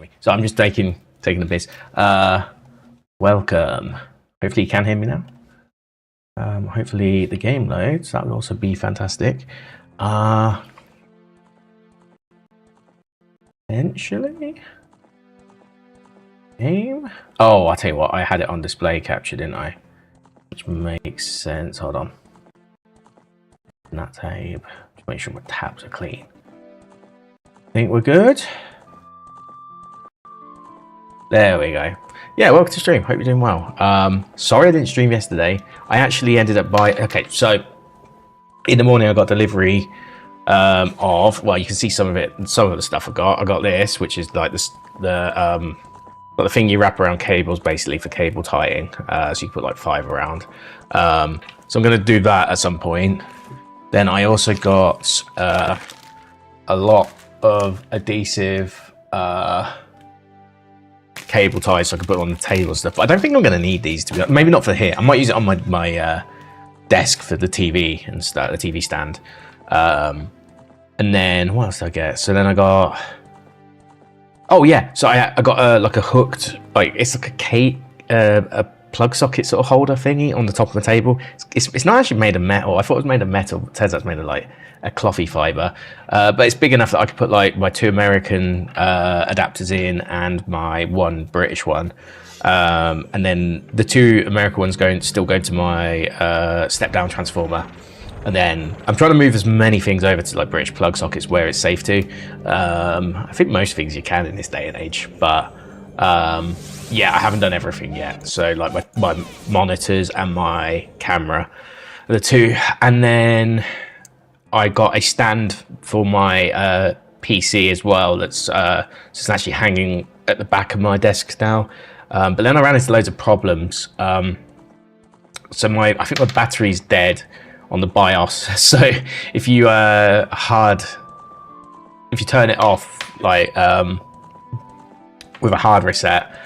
hear me. So I'm just taking the piss. Welcome. Hopefully you can hear me now. Hopefully the game loads. That would also be fantastic. Potentially. Game. Oh, I'll tell you what. I had it on display capture, didn't I? Which makes sense. Hold on. That tab. Just make sure my tabs are clean. Think we're good. There we go. Yeah, welcome to stream. Hope you're doing well. Sorry I didn't stream yesterday. I actually ended up okay, so in the morning I got delivery of, well, you can see some of it, some of the stuff I got this, which is like the thing you wrap around cables basically for cable tying. So you can put like 5 around. So I'm going to do that at some point. Then I also got a lot of adhesive cable ties so I can put them on the table and stuff. But I don't think I'm going to need these, to be honest. Maybe not for here. I might use it on my desk for the TV and stuff, the TV stand. And then what else did I get? So then I got, oh yeah, so I got like a hooked, like it's like a plug socket sort of holder thingy on the top of the table. It's not actually made of metal. I thought it was made of metal. It turns out it's made of like a clothy fiber, but it's big enough that I could put like my 2 American adapters in and my 1 British one, and then the 2 American ones still go to my step down transformer. And then I'm trying to move as many things over to like British plug sockets where it's safe to. I think most things you can in this day and age, but yeah, I haven't done everything yet. So like my monitors and my camera, the 2, and then I got a stand for my PC as well. That's it's actually hanging at the back of my desk now. But then I ran into loads of problems. So I think my battery's dead on the BIOS. So if you turn it off like with a hard reset,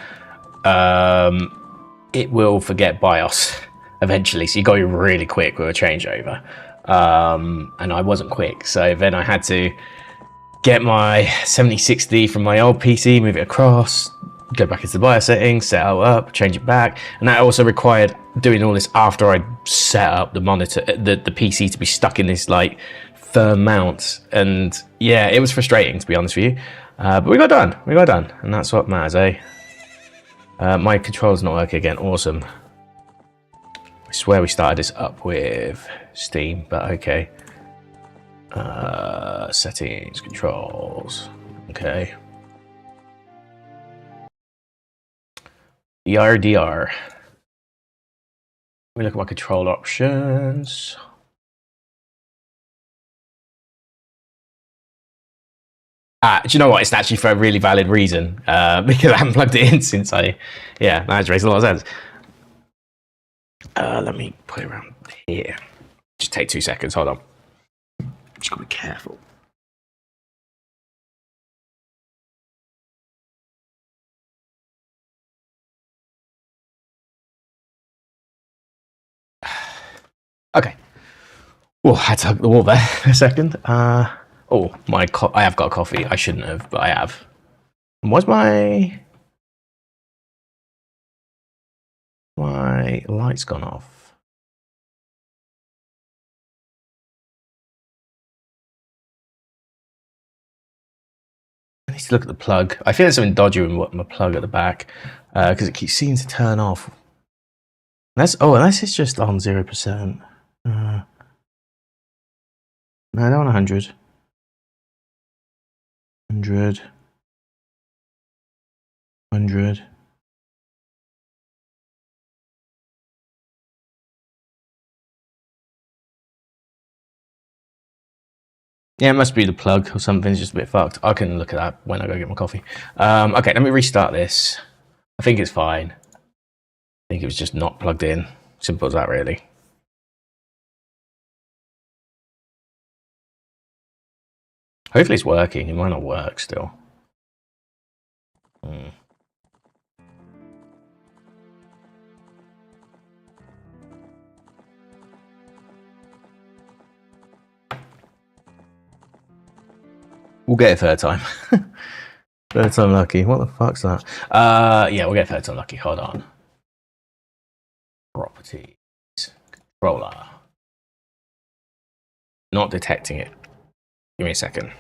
it will forget BIOS eventually. So you got to be really quick with a changeover. And I wasn't quick, so then I had to get my 7060 from my old PC, move it across, go back into the BIOS settings, set it up, change it back, and that also required doing all this after I set up the monitor, the PC to be stuck in this like firm mount, and yeah, it was frustrating to be honest with you, but we got done, and that's what matters, eh? My controller's not working again. Awesome. I swear we started this up with Steam, but okay. Settings, controls, okay. DRDR. Let me look at my control options. Do you know what? It's actually for a really valid reason, because I haven't plugged it in since that makes a lot of sense. Let me put it around here. Just take 2 seconds, hold on. Just gotta be careful. Okay. Oh, I had to hug the wall there for a second. I have got a coffee. I shouldn't have, but I have. Was my lights gone off? I need to look at the plug. I feel there's something dodgy with my plug at the back, because it keeps seeming to turn off. Unless it's just on 0%. No, I don't want 100. 100. 100. Yeah, it must be the plug or something. It's just a bit fucked. I can look at that when I go get my coffee. Okay, let me restart this. I think it's fine. I think it was just not plugged in. Simple as that, really. Hopefully it's working. It might not work still. We'll get it third time. Third time lucky. What the fuck's that? Yeah, we'll get third time lucky. Hold on. Properties. Controller. Not detecting it. Give me a second.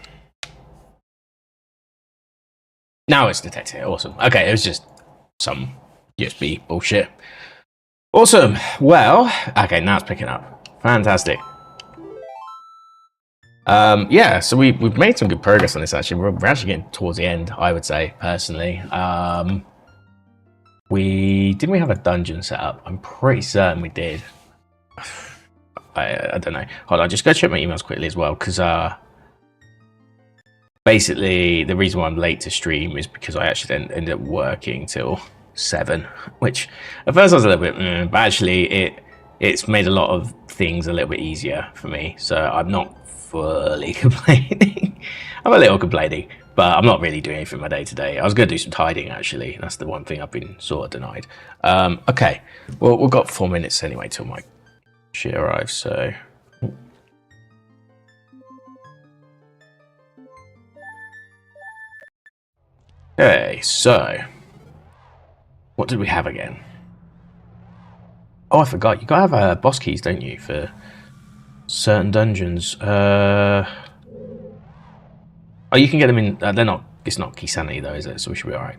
Now it's detecting it. Awesome. Okay, it was just some USB bullshit. Awesome. Well, okay, now it's picking up. Fantastic. Yeah, so we've made some good progress on this, actually. We're actually getting towards the end, I would say, personally. Didn't we have a dungeon set up? I'm pretty certain we did. I don't know. Hold on, just go check my emails quickly as well, because basically the reason why I'm late to stream is because I actually then ended up working till 7, which at first I was a little bit, but actually it's made a lot of things a little bit easier for me. So I'm not fully complaining. I'm a little complaining, but I'm not really doing anything my day to day. I was going to do some tidying, actually. That's the one thing I've been sort of denied. Okay, well, we've got 4 minutes anyway till my shit arrives, so... Okay, so... what did we have again? Oh, I forgot. You gotta have boss keys, don't you, for certain dungeons? Oh, you can get them in. They're not. It's not key sanity though, is it? So we should be all right.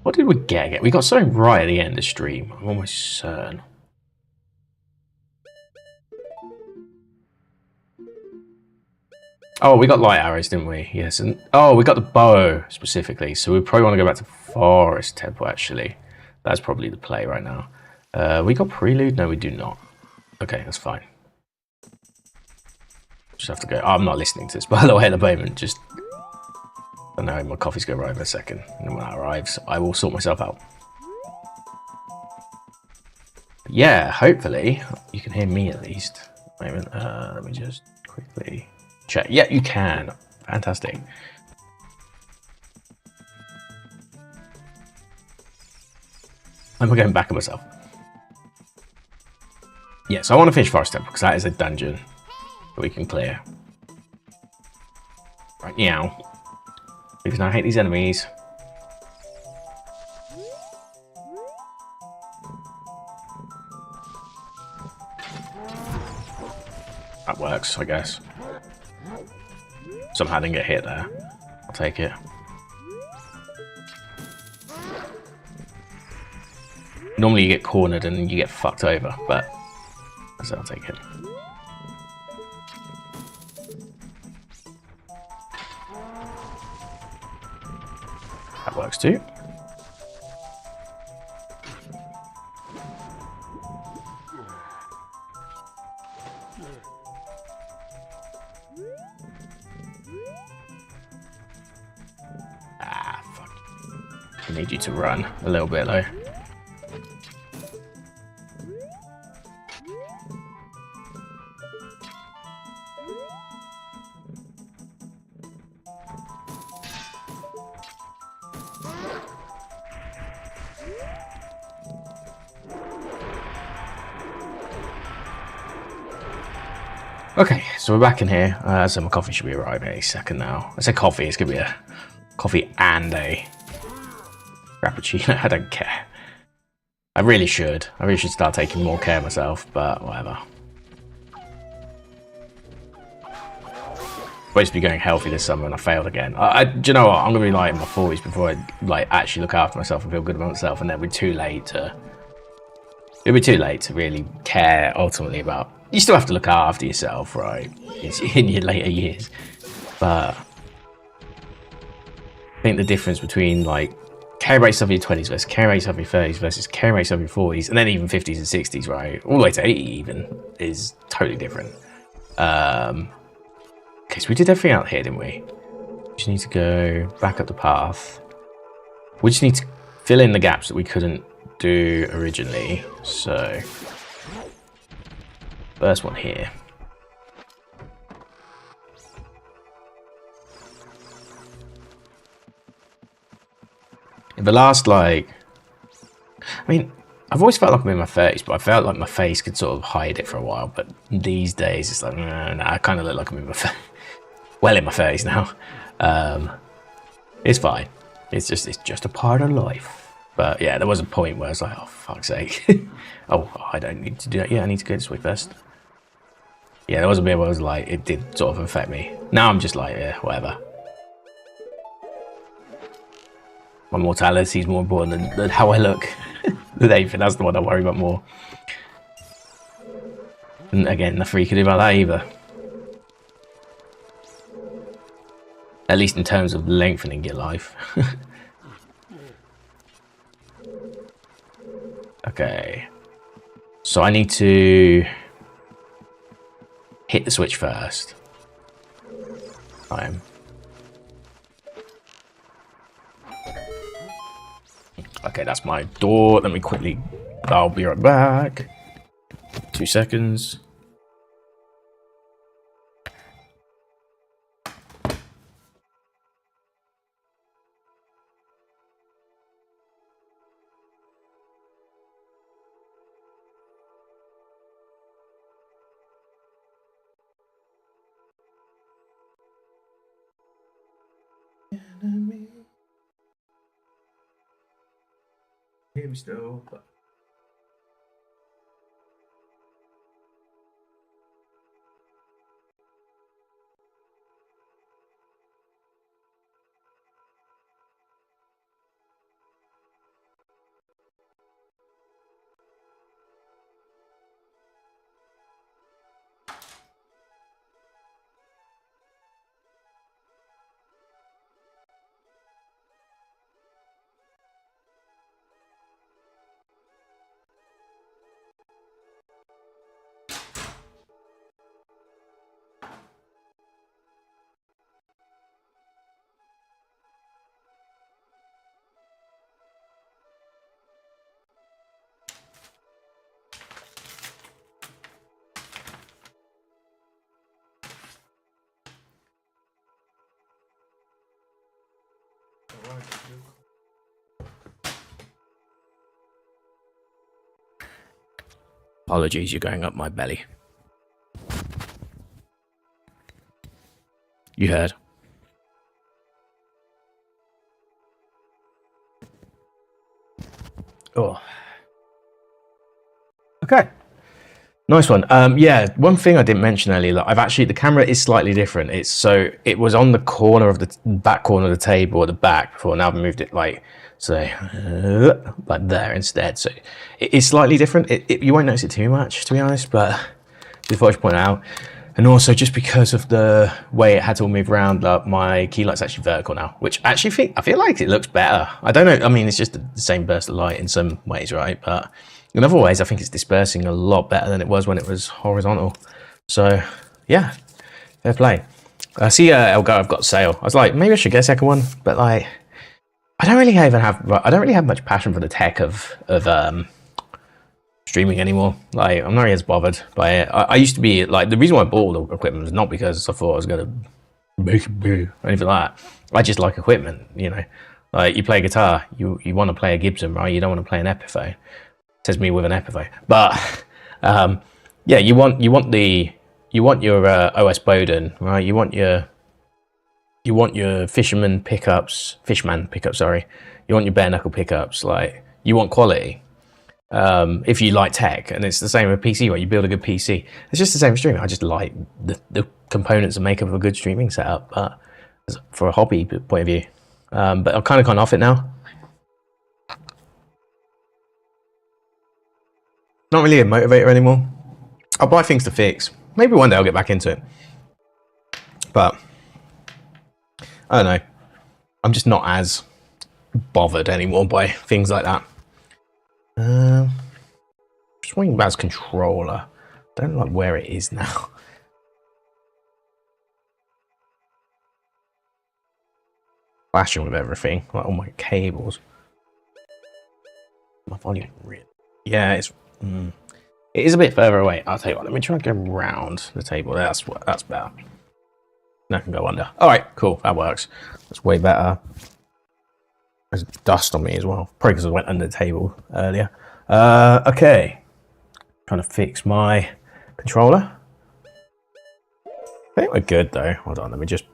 What did we get? We got something right at the end of the stream. I'm almost certain. Oh, we got light arrows, didn't we? Yes, and oh, we got the bow specifically. So we probably want to go back to Forest Temple. Actually, that's probably the play right now. We got prelude? No, we do not. Okay, that's fine. Just have to go. Oh, I'm not listening to this, by the way, at the moment. Just, I know my coffee's going to arrive in a second. And when that arrives, I will sort myself out. But yeah, hopefully, you can hear me at least. Moment. Let me just quickly check. Yeah, you can. Fantastic. I'm going back on myself. Yeah, so I want to finish Forest Temple because that is a dungeon that we can clear. Right now. Because I hate these enemies. That works, I guess. Somehow I didn't get hit there. I'll take it. Normally you get cornered and you get fucked over, but I'll take it. That works too. Ah, fuck. I need you to run a little bit though. Okay, so we're back in here. So my coffee should be arriving any second now. I say coffee, it's gonna be a coffee and a frappuccino. I don't care. I really should start taking more care of myself, but whatever. Supposed to be going healthy this summer and I failed again. Do you know what? I'm gonna be like in my 40s before I like actually look after myself and feel good about myself, and then it'll be too late to. It'll be too late to really care ultimately about. You still have to look after yourself, right? In your later years, but I think the difference between like care about yourself in your 20s versus care about yourself in your 30s versus care about yourself in your 40s, and then even 50s and 60s, right? All the way to 80 even is totally different. Okay, so we did everything out here, didn't we? We just need to go back up the path. We just need to fill in the gaps that we couldn't do originally. So, first one here. In the last, like, I mean, I've always felt like I'm in my 30s, but I felt like my face could sort of hide it for a while. But these days, it's like, nah, I kind of look like I'm in my 30s. well in my 30s now. It's fine. It's just a part of life. But yeah, there was a point where I was like, oh, fuck's sake. oh, I don't need to do that. Yeah, I need to go this way first. Yeah, there was a bit where I was like, it did sort of affect me. Now I'm just like, yeah, whatever. My mortality is more important than how I look. That's the one I worry about more. And again, nothing you can do about that either. At least in terms of lengthening your life. Okay. So I need to hit the switch first. Okay, that's my door. Let me quickly... I'll be right back. 2 seconds. Hear me still, but... Apologies, you're going up my belly. You heard. Oh. Okay. Nice one. Yeah, one thing I didn't mention earlier, like, the camera is slightly different. It was on the corner of the back corner of the table at the back before. Now I've moved it like there instead. So it is slightly different. You won't notice it too much, to be honest, but just thought I should point it out. And also just because of the way it had to all move around, like, my key light's actually vertical now, which I feel like it looks better. I don't know. I mean, it's just the same burst of light in some ways, right? But in other ways, I think it's dispersing a lot better than it was when it was horizontal. So, yeah, fair play. I see Elgato, I've got sale. I was like, maybe I should get a second one, but like, I don't really have much passion for the tech of streaming anymore. Like, I'm not really as bothered by it. I used to be like, the reason why I bought all the equipment was not because I thought I was gonna make it boo or anything like that. I just like equipment, you know. Like, you play guitar, you want to play a Gibson, right? You don't want to play an Epiphone. Says me with an Epiphone. But yeah, you want your OS Bowden, right? You want your Fishman pickups, sorry. You want your bare knuckle pickups, like, you want quality. If you like tech, and it's the same with PC, right? You build a good PC. It's just the same with streaming. I just like the components that make up a good streaming setup, but for a hobby point of view. But I've kind of gone off it now. Not really a motivator anymore. I'll buy things to fix. Maybe one day I'll get back into it. But I don't know. I'm just not as bothered anymore by things like that. Just wondering about his controller. Don't like where it is now. Flashing with everything, like all my cables. My volume really. Yeah, it is a bit further away. I'll tell you what. Let me try and go around the table. That's better. Now I can go under. All right, cool. That works. That's way better. There's dust on me as well. Probably because I went under the table earlier. Okay. Trying to fix my controller. I think we're good though. Hold on. Let me just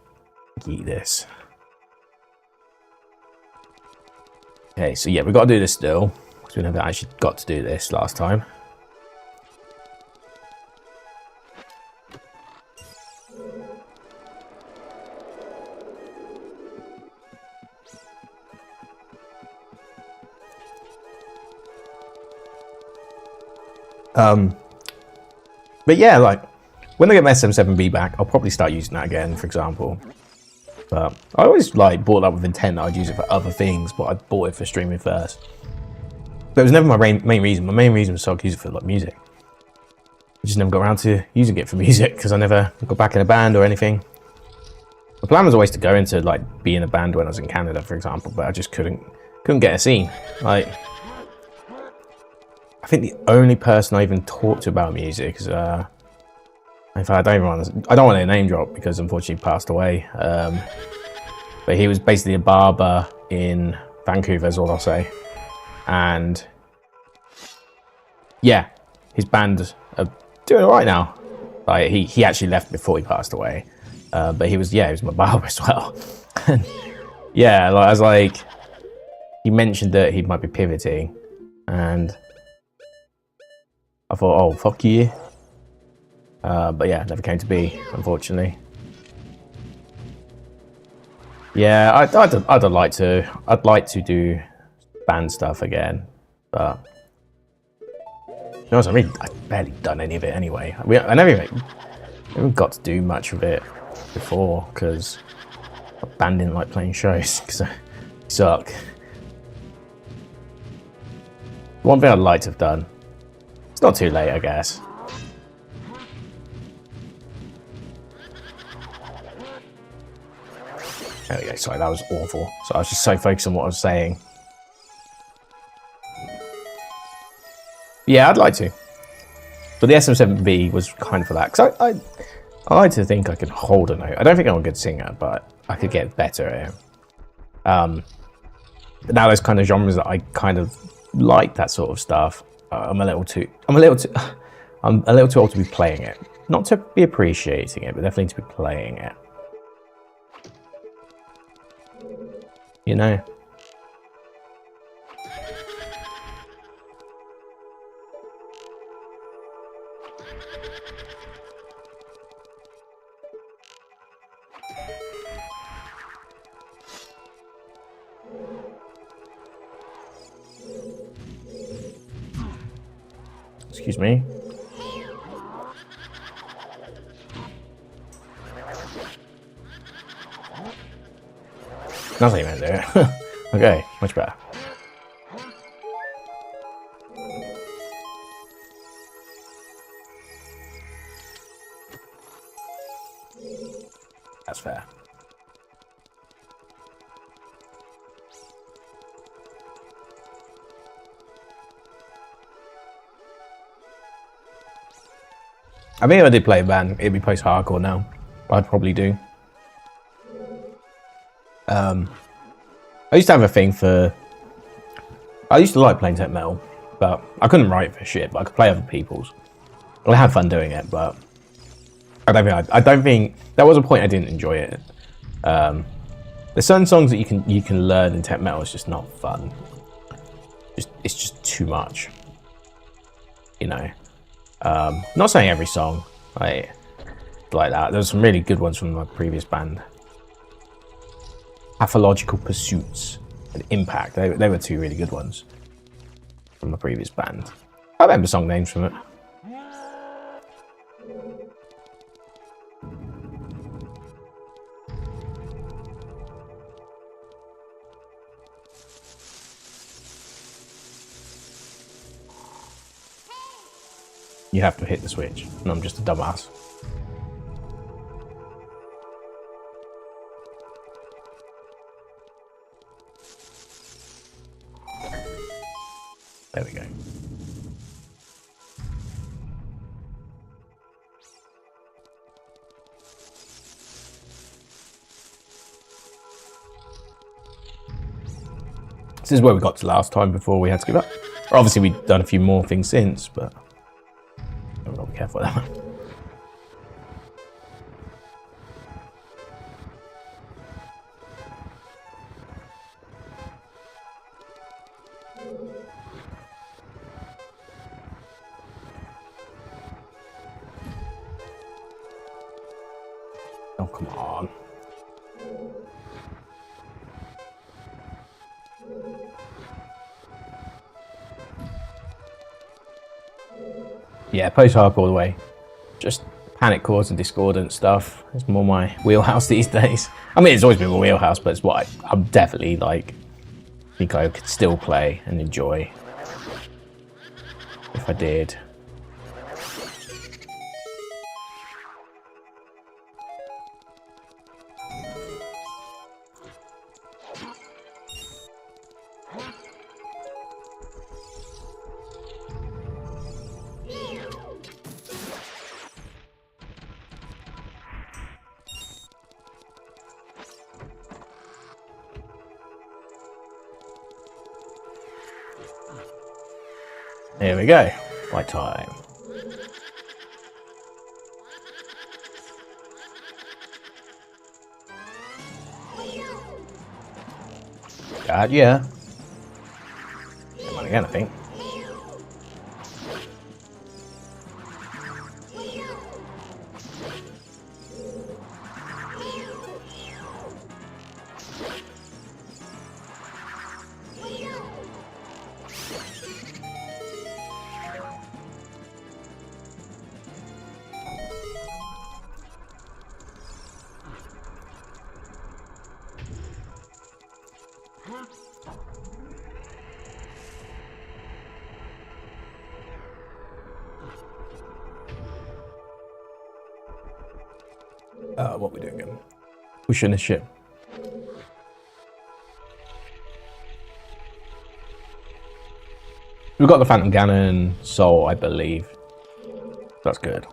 Eat this. Okay, so yeah, we've got to do this still, because we never actually got to do this last time. But yeah, like, when I get my SM7B back, I'll probably start using that again, for example. But I always like bought that with intent that I'd use it for other things, but I bought it for streaming first. But it was never my main reason. My main reason was so I could use it for like music. I just never got around to using it for music because I never got back in a band or anything. The plan was always to go into like be in a band when I was in Canada, for example, but I just couldn't get a scene. Like, I think the only person I even talked to about music is in fact, I don't want to name drop because unfortunately he passed away. But he was basically a barber in Vancouver, is all I'll say. And yeah, his band are doing all right now. Like he actually left before he passed away. But he was my barber as well. Yeah, like, I was like, he mentioned that he might be pivoting, and I thought, oh, fuck you. But yeah, never came to be, unfortunately. Yeah, I'd like to do band stuff again, but to be honest, I've barely done any of it anyway. I never even got to do much of it before because my band didn't like playing shows because I suck. One thing I'd like to have done. It's not too late, I guess. There we go. Sorry, that was awful. So I was just so focused on what I was saying. Yeah, I'd like to. But the SM7B was kind of for that. Because I like to think I can hold a note. I don't think I'm a good singer, but I could get better at it. But now there's kind of genres that I kind of like, that sort of stuff. I'm a little too old to be playing it. Not to be appreciating it, but definitely to be playing it. You know? Excuse me. Nothing meant there. Okay, much better. That's fair. I mean, if I did play a band, it'd be post-hardcore now. I'd probably do. I used to have a thing for... I used to like playing tech metal, but I couldn't write for shit, but I could play other people's. Well, I had fun doing it, but I don't think there was a point I didn't enjoy it. There's certain songs that you can learn in tech metal. It's just not fun. It's just too much, you know. Not saying every song like that. There's some really good ones from my previous band. Pathological Pursuits and Impact. They were two really good ones from my previous band. I remember song names from it. You have to hit the switch, and I'm just a dumbass. There we go. This is where we got to last time before we had to give up. Obviously, we've done a few more things since, but I've got to be careful with that one. Oh, come on. Yeah, post-hardcore all the way. Just panic chords and discordant stuff. It's more my wheelhouse these days. I mean, it's always been my wheelhouse, but it's what I'm definitely like, think I could still play and enjoy if I did. Here we go. Right time. God, yeah. Come on again, I think. What we doing again? Pushing the ship. We've got the Phantom Ganon soul, I believe. That's good.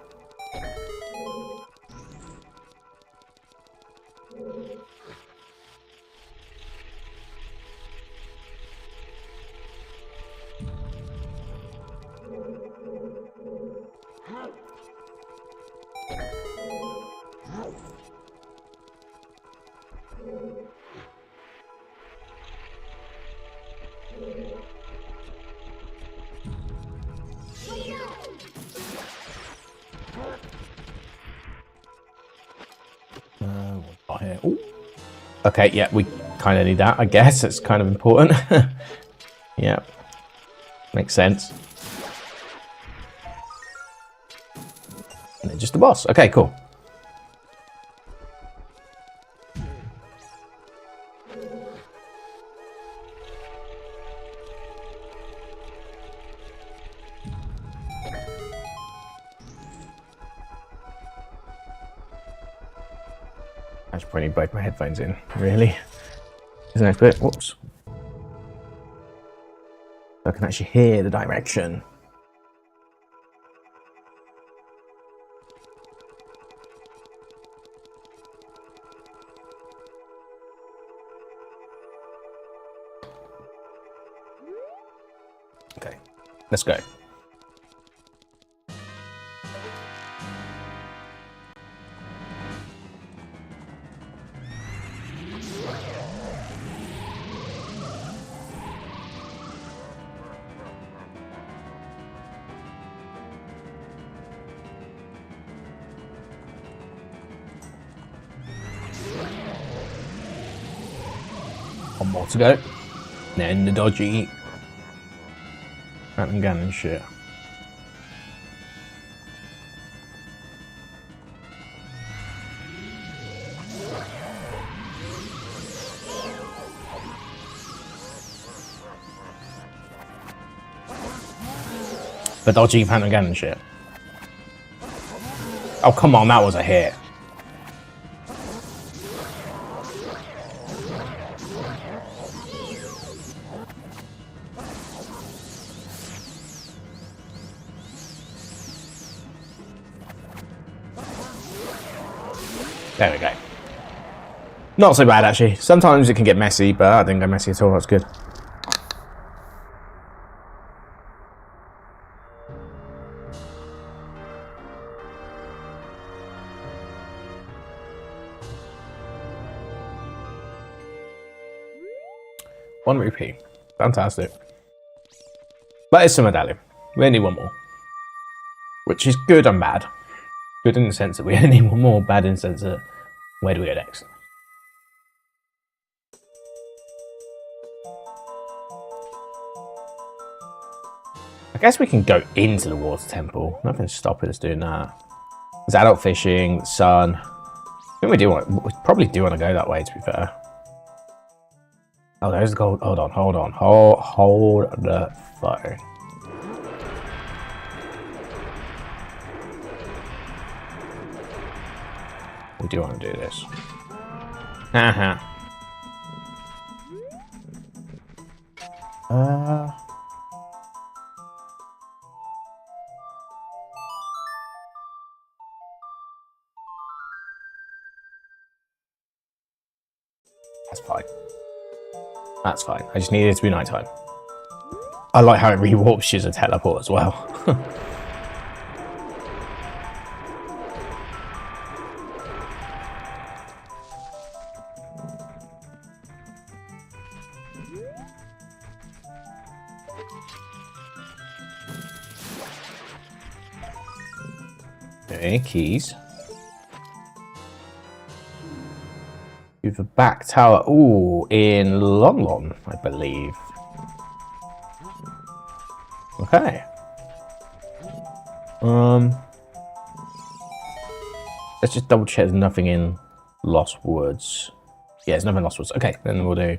Here. Ooh. Okay, yeah, we kind of need that, I guess. It's kind of important. Yeah, makes sense. And then just the boss. Okay, cool. I should probably both my headphones in, really. Is the next bit? Whoops. I can actually hear the direction. Okay, let's go. One more to go. Then the dodgy Phantom Ganon shit. The dodgy Phantom Ganon shit. Oh, come on, that was a hit. There we go. Not so bad, actually. Sometimes it can get messy, but I didn't go messy at all. That's good. One rupee. Fantastic. But it's a medallion. We only need one more. Which is good and bad. Good in the sense that we only need one more, bad in the sense that where do we go next? I guess we can go into the water temple. Nothing's stopping us doing that. There's adult fishing, the sun. I think we probably do want to go that way, to be fair. Oh, there's the gold. Hold on. Hold the phone. We do want to do this. Haha. That's fine. That's fine. I just need it to be nighttime. I like how it rewarps you as a teleport as well. Okay, keys. The back tower. Ooh, in Lon, I believe. Okay. Let's just double check there's nothing in Lost Woods. Yeah, there's nothing in Lost Woods. Okay, then we'll do.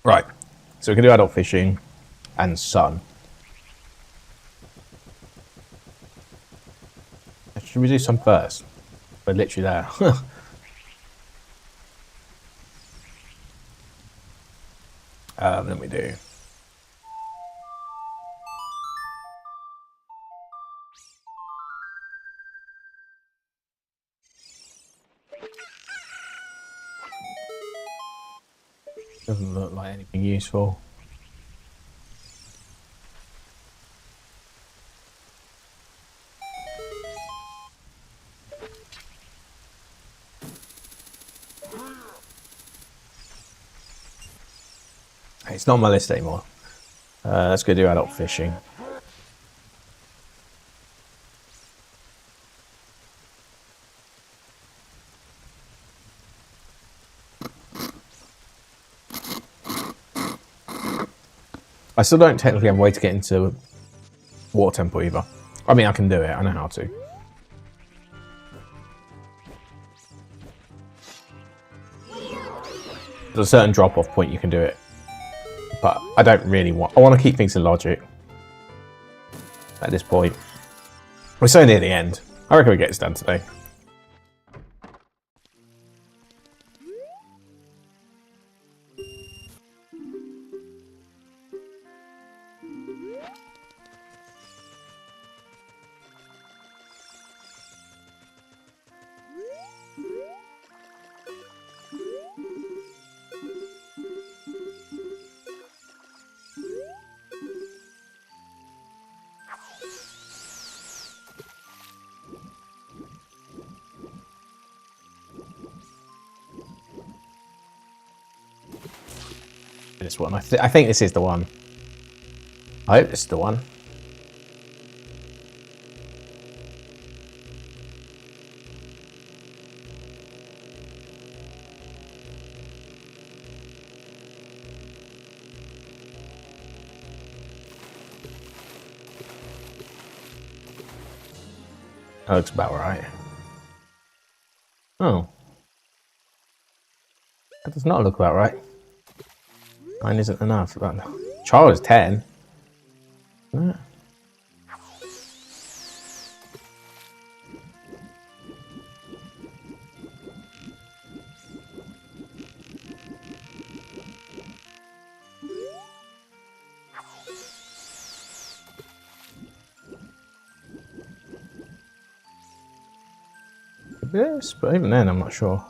Right, so we can do adult fishing and sun. Should we do sun first? We're literally there. Then we do. Doesn't look like anything useful. It's not on my list anymore. Let's go do adult fishing. I still don't technically have a way to get into Water Temple either. I mean, I can do it. I know how to. There's a certain drop-off point you can do it. But I don't really want... I want to keep things in logic. At this point. We're so near the end. I reckon we get this done today. This one. I think this is the one. I hope this is the one. That looks about right. Oh. That does not look about right. 9 isn't enough. Child is 10. Yeah. Yes, but even then, I'm not sure.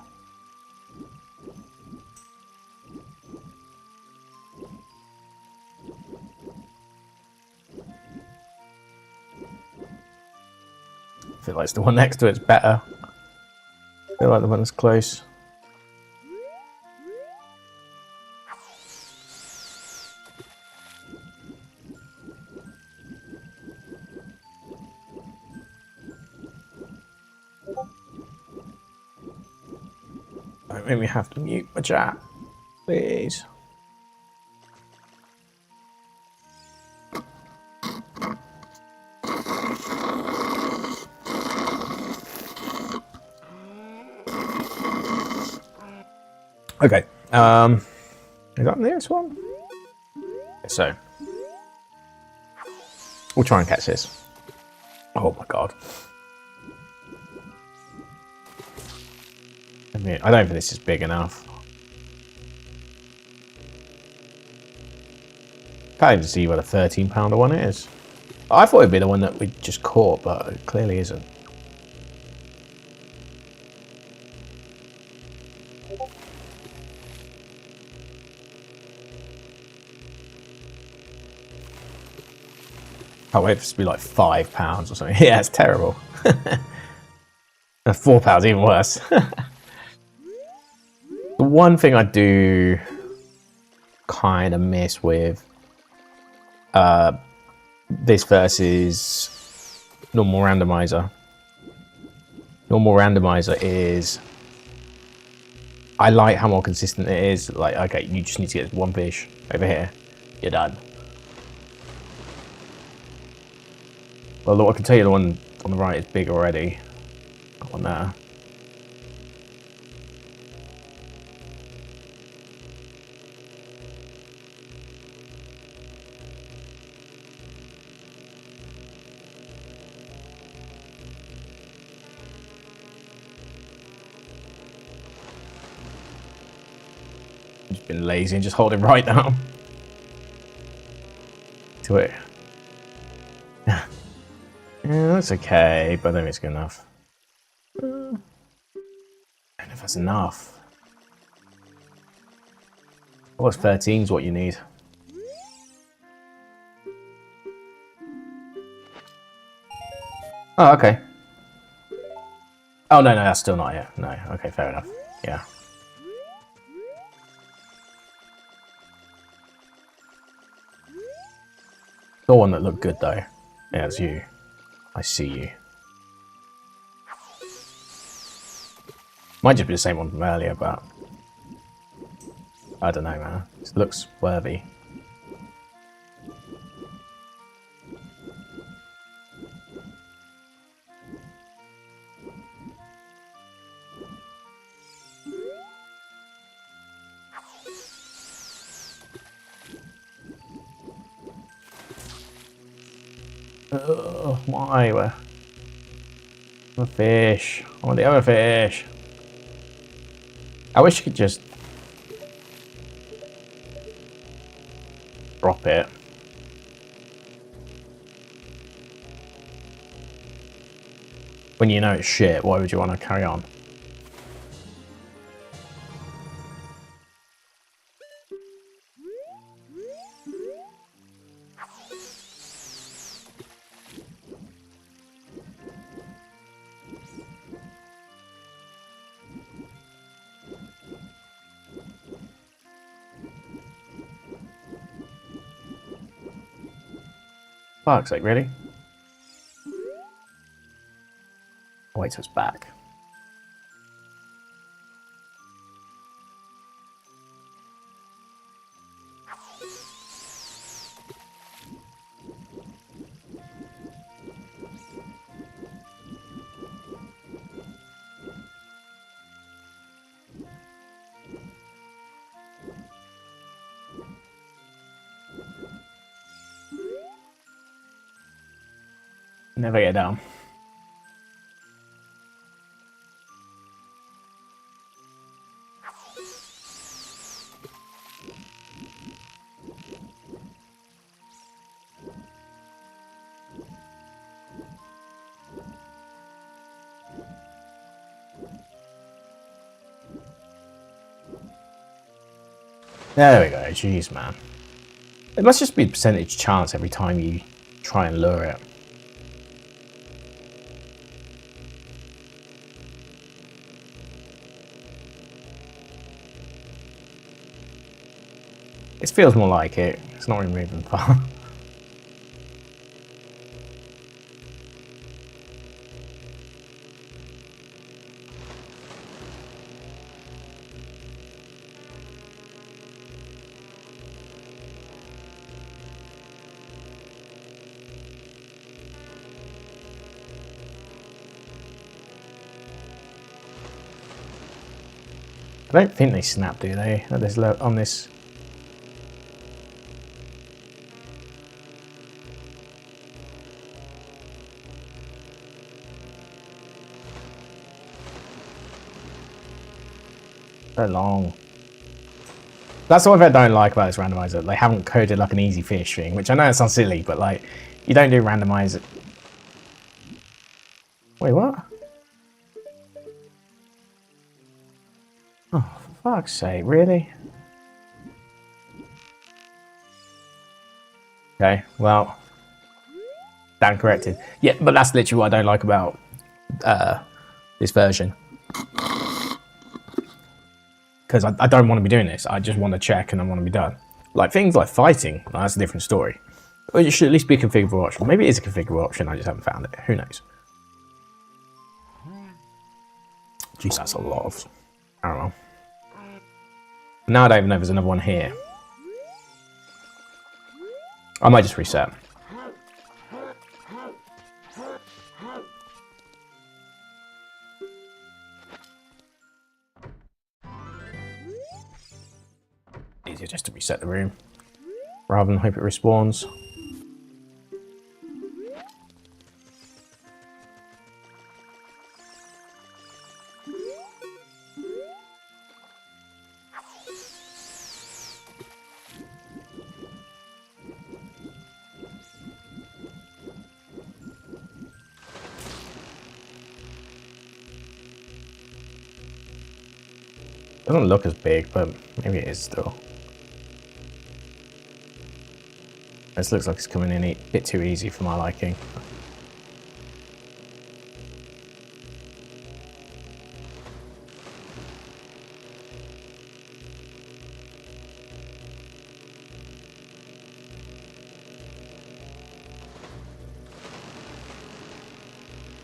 feel like the one next to it's better. I feel like the one that's close. Don't make me have to mute my chat, please. Okay, is that the nearest one? So, we'll try and catch this. Oh my god. I mean, I don't think this is big enough. Can't even see what a 13-pounder one is. I thought it'd be the one that we just caught, but it clearly isn't. Oh wait, this would be like £5 or something. Yeah, it's terrible. 4 pounds, even worse. The one thing I do kind of miss with this versus normal randomizer. Normal randomizer is, I like how more consistent it is. Like, okay, you just need to get one fish over here, you're done. Well, I can tell you the one on the right is big already. That one there. Just been lazy and just hold it right now. To it. Yeah, that's okay, but I don't think it's good enough. I don't know if that's enough. What's 13 is what you need. Oh, okay. Oh, no, that's still not it. No, okay, fair enough. Yeah. The one that looked good, though. Yeah, it's you. I see you. Might just be the same one from earlier, but I don't know, man. It looks worthy. Why? Where? The fish. I want the other fish. I wish you could just drop it. When you know it's shit, why would you want to carry on? Fuck's sake, really? Oh, wait till it's back. Never get down. There we go, jeez man. It must just be a percentage chance every time you try and lure it. It feels more like it. It's not really moving far. I don't think they snap, do they? At this on this. So long. That's the one thing I don't like about this randomizer. They haven't coded like an easy fish thing, which I know it sounds silly, but like you don't do randomizer. Wait, what? Oh, for fuck's sake, really? Okay, well, Dan corrected. Yeah, but that's literally what I don't like about this version. Because I don't want to be doing this. I just want to check and I want to be done. Like things like fighting, well, that's a different story. Or it should at least be a configurable option. Maybe it is a configurable option, I just haven't found it. Who knows? Jeez, that's a lot of... I don't know. Now I don't even know if there's another one here. I might just reset. Easier just to reset the room rather than hope it respawns. Doesn't look as big, but maybe it is still. This looks like it's coming in a bit too easy for my liking.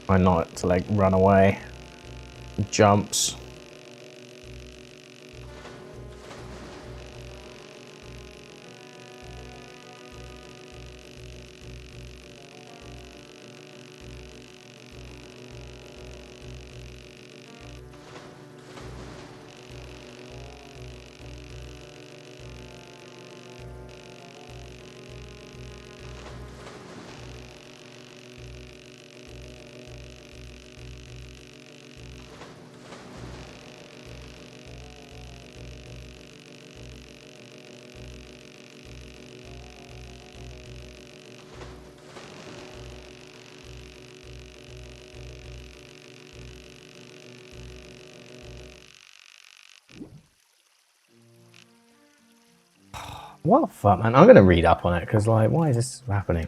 Why not to like run away? Jumps. What the fuck, man? I'm gonna read up on it because, like, why is this happening?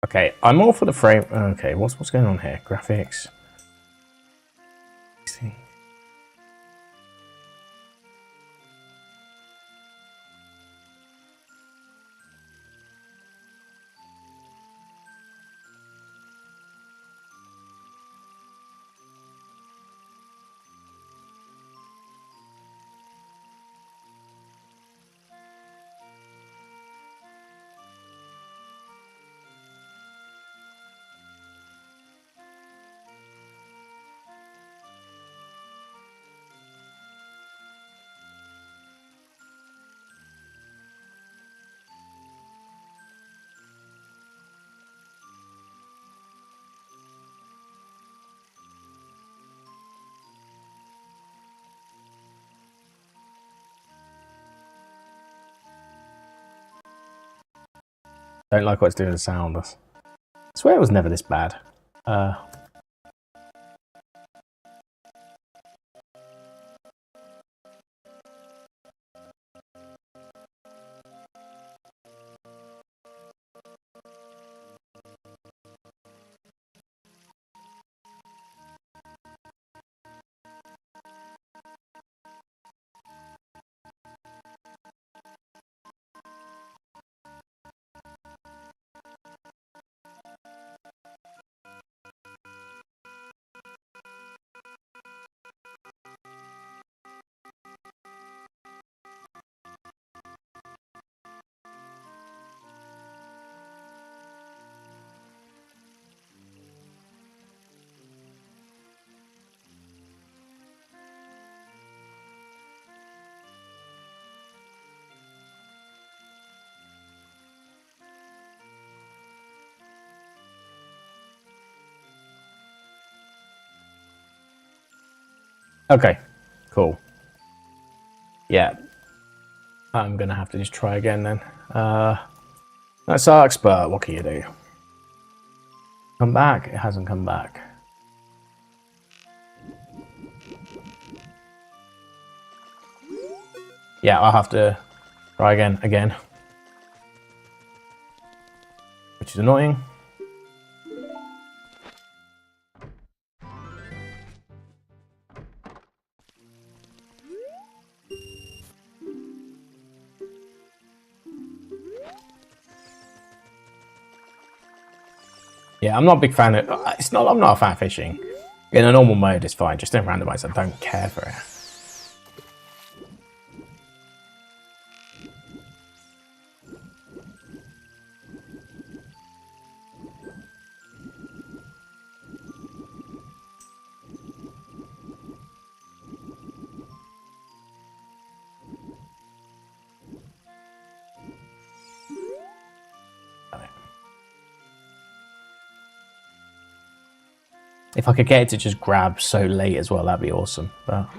Okay, I'm all for the frame. Okay, what's going on here? Graphics. Don't like what it's doing to the sound. I swear it was never this bad. Okay, cool. Yeah, I'm gonna have to just try again then. That sucks, but what can you do? Come back? It hasn't come back. Yeah, I'll have to try again. Which is annoying. Yeah, I'm not a big fan of... I'm not a fan of fishing. In a normal mode, it's fine. Just in randomizer, I don't care for it. If I could get it to just grab so late as well, that'd be awesome. But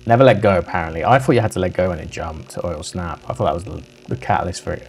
never let go, apparently. I thought you had to let go when it jumped, or it'll snap. I thought that was the catalyst for it.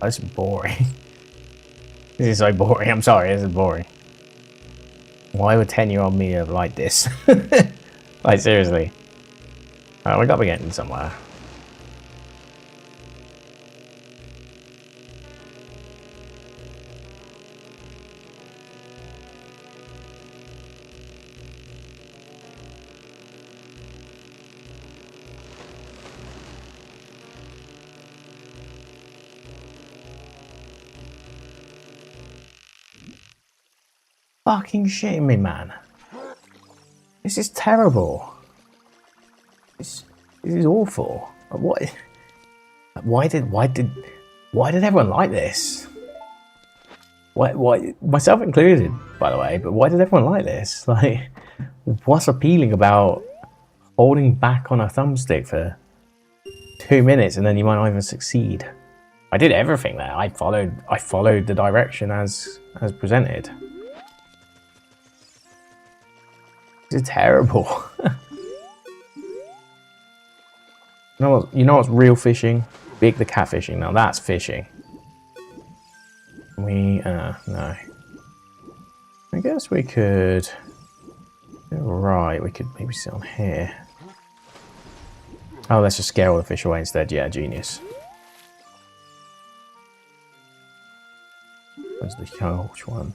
This is boring. This is so boring. I'm sorry, this is boring. Why would 10-year-old me have liked this? Like, seriously. Alright, we gotta be getting somewhere. Fucking shitting me, man. This is terrible. This is awful. What? Why did everyone like this? Why? Myself included, by the way. But why did everyone like this? Like, what's appealing about holding back on a thumbstick for 2 minutes and then you might not even succeed? I did everything there. I followed the direction as presented. This is terrible. You know what's real fishing? Big the catfishing. Now that's fishing. No. I guess we could... Right, we could maybe sit on here. Oh, let's just scare all the fish away instead. Yeah, genius. Where's the which one?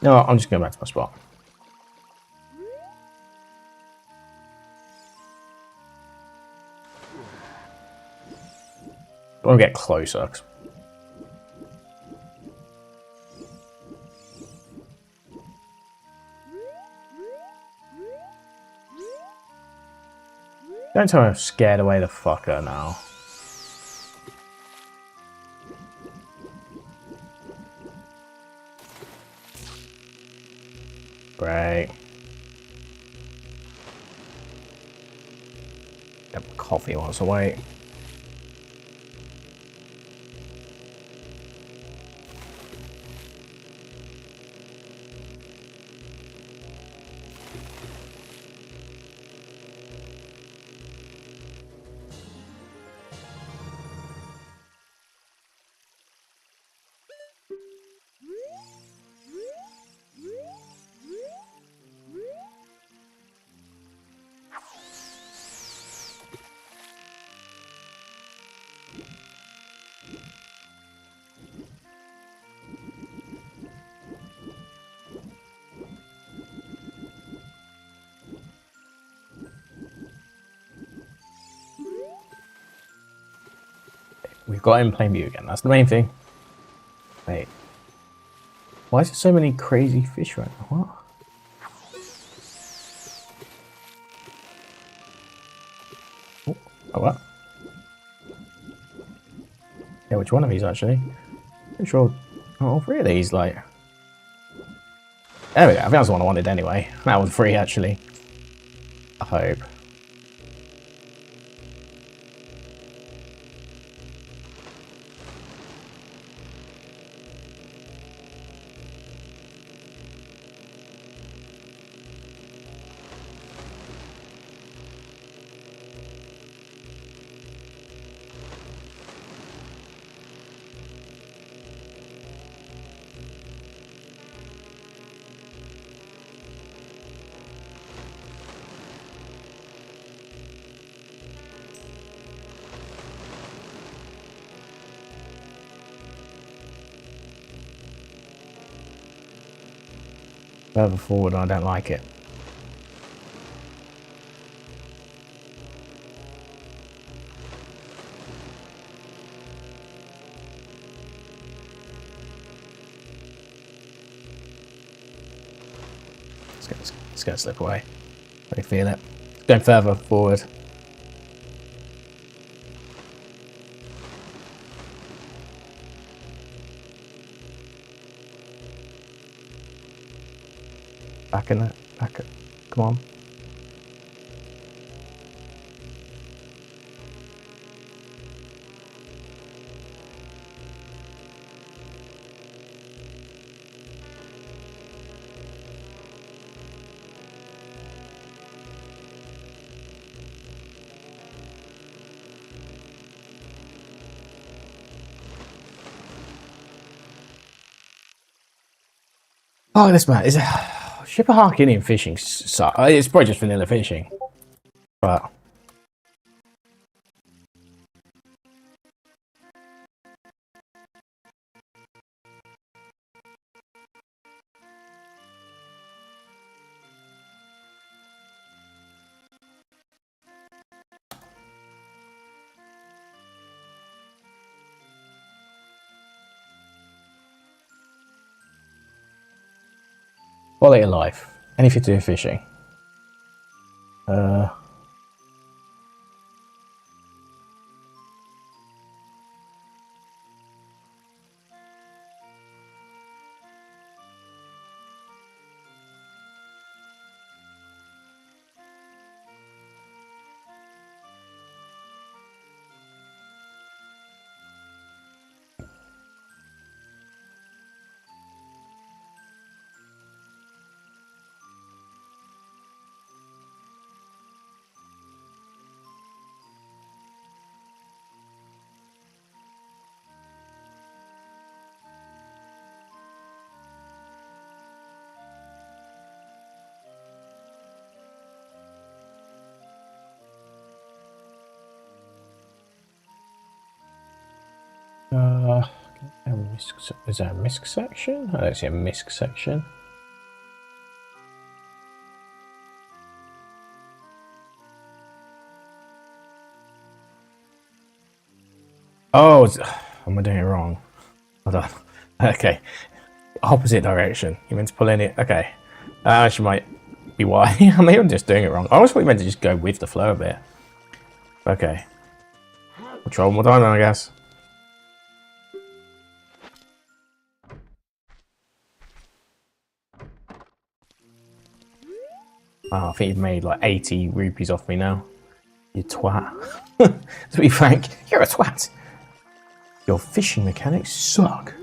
No, I'm just going back to my spot. I want to get closer. Don't tell me I'm scared away the fucker now. Great. Yep, coffee wants to wait. We've got him playing view again. That's the main thing. Wait. Why is there so many crazy fish right now? What? Oh, what? Yeah, which one of these actually? Pretty sure all three of these, like. There we go. I think that's the one I wanted anyway. That was free actually. I hope. Further forward, I don't like it. It's going to slip away. I can feel it. It's going further forward. Back in it. Back it. Come on. Oh, this man is ship of Harkinian fishing. It's probably just vanilla fishing, but quality of life. Anything to do with fishing. Is there a misc section? I don't see a misc section. Oh, am I doing it wrong? Hold on. Okay. Opposite direction. You meant to pull in it. Okay. That actually might be why. Maybe I'm just doing it wrong. I always thought you meant to just go with the flow a bit. Okay. We'll try one more time then, I guess. Oh, I think you've made like 80 rupees off me now. You twat. To be frank, you're a twat. Your fishing mechanics suck.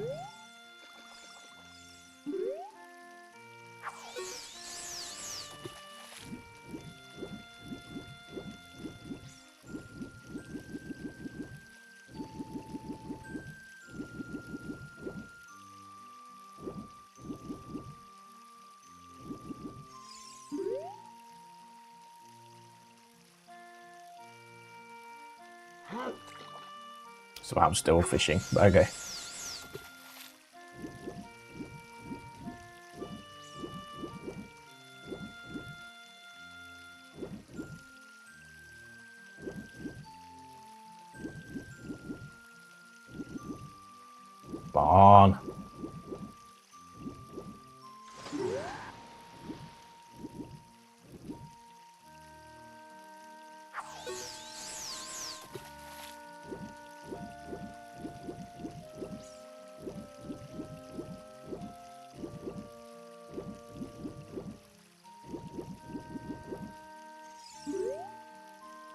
So I'm still fishing, but okay. Barn.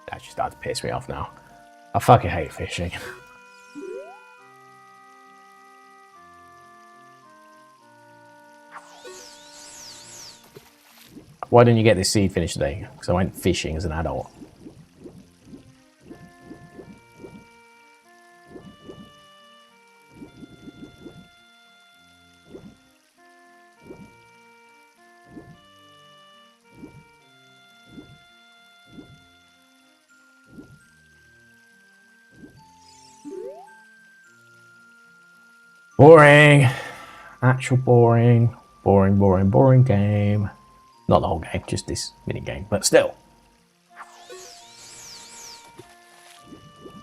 That just started to piss me off now. I fucking hate fishing. Why didn't you get this seed finished today? Because I went fishing as an adult. Boring. Actual boring. Boring, boring, boring game. Not the whole game, just this mini game, but still.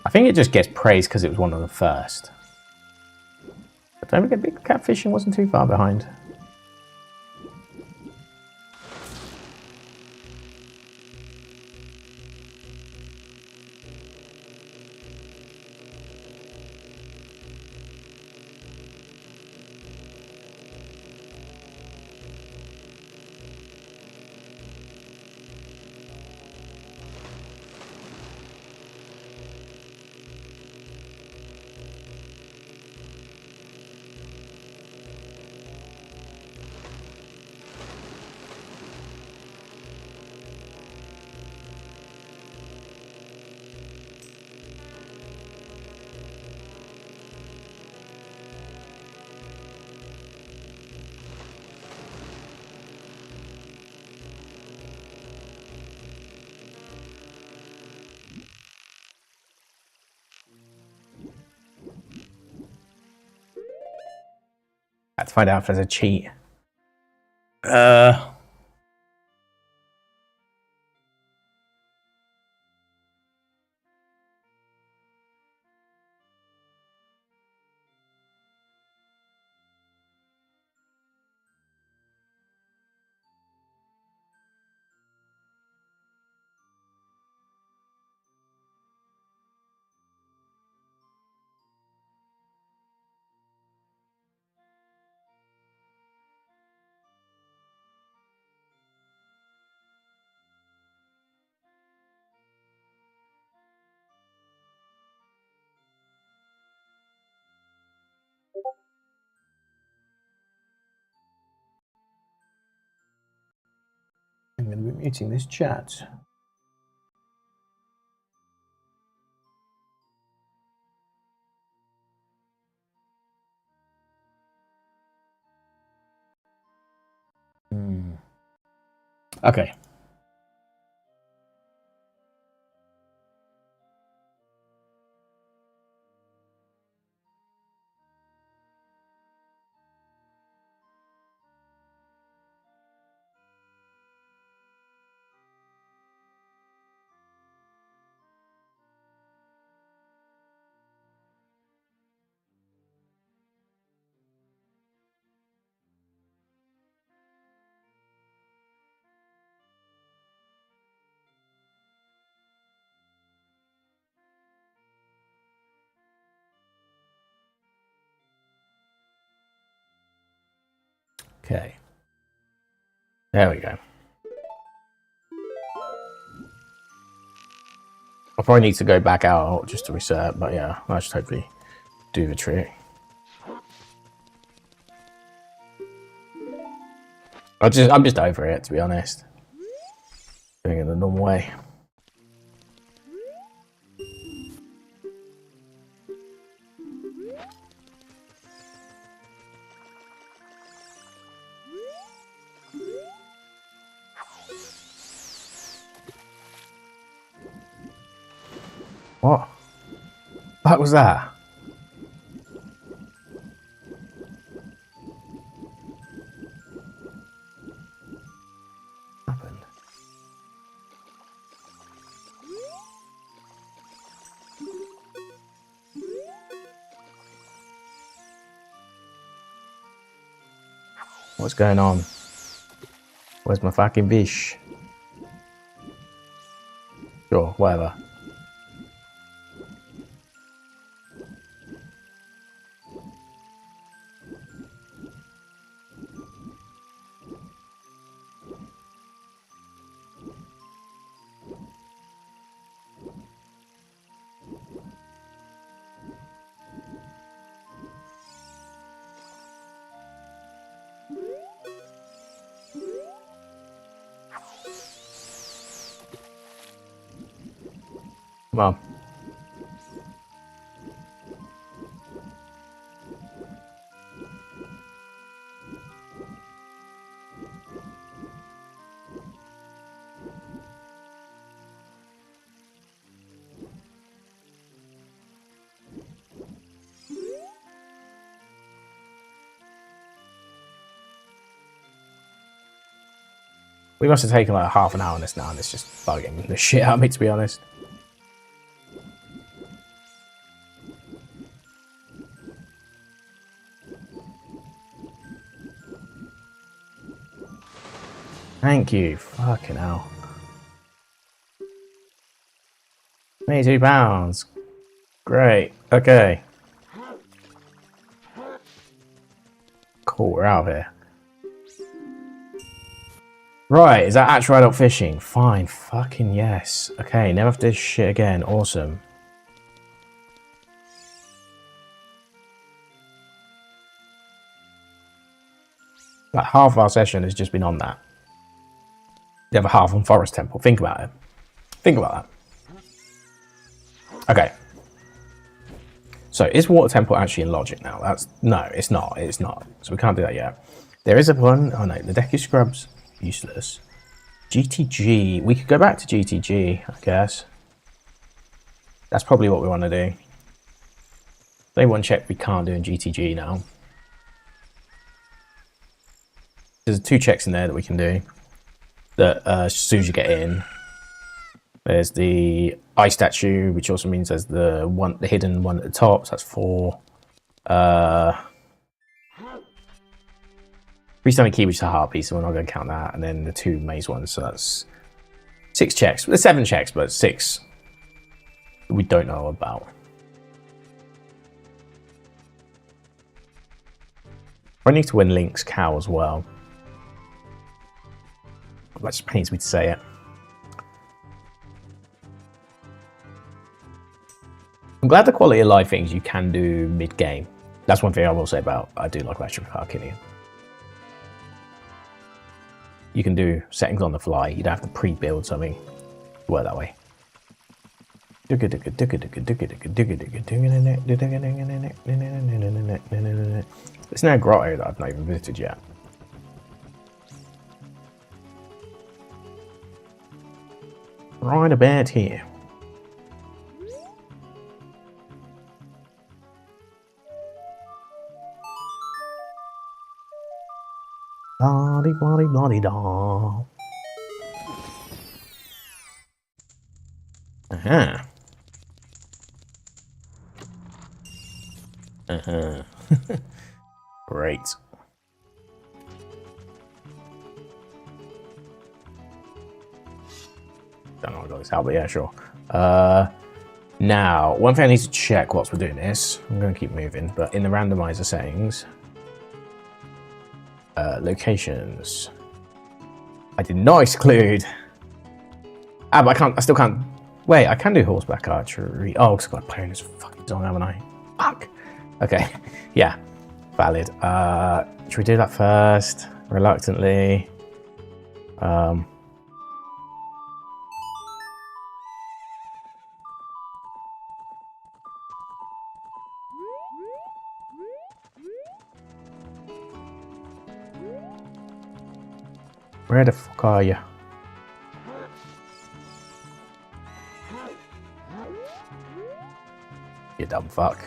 I think it just gets praised because it was one of the first. But don't forget, big cat fishing wasn't too far behind. Let's find out if there's a cheat. I'm going to be muting this chat. Okay. Okay. There we go. I'll probably need to go back out just to reset, but yeah, that should hopefully do the trick. I'm just over it, to be honest. Doing it the normal way. What? What was that? What happened? What's going on? Where's my fucking fish? Sure, whatever. Come on. We must have taken like half an hour on this now, and it's just bugging the shit out of me, to be honest. Thank you. Fucking hell. £22. Great. Okay. Cool, we're out of here. Right, is that actual adult fishing? Fine, fucking yes. Okay, never have to do this shit again. Awesome. Like half our session has just been on that. The other half on Forest Temple. Think about it. Think about that. Okay. So, is Water Temple actually in Logic now? No, it's not. It's not. So we can't do that yet. There is a one. Oh no, the Deku Scrub's useless. GTG. We could go back to GTG, I guess. That's probably what we want to do. They one check we can't do in GTG now. There's 2 checks in there that we can do. That as soon as you get in, there's the eye statue, which also means there's the hidden one at the top. So that's 4. Freestanding key, which is a heart piece, so we're not going to count that. And then the 2 maze ones, so that's 6 checks. There's 7 checks, but 6 we don't know about. I need to win Link's cow as well. That just pains me to say it. I'm glad the quality of life things you can do mid-game. That's one thing I will say about I do like Harkinian. You can do settings on the fly. You don't have to pre-build something to work that way. It's now a grotto that I've not even visited yet. Right about here. La-di-blah-di-blah-di-da. Uh-huh. Uh-huh. Great. Don't know what I got this out, but yeah, sure. Now, one thing I need to check whilst we're doing this, I'm going to keep moving, but in the randomizer settings, locations, I did not exclude. But I still can't Wait, I can do horseback archery. Oh, because I've got to play in this fucking song, haven't I? Fuck. Okay. Yeah. Valid. Should we do that first? Reluctantly. Where the fuck are you? You dumb fuck.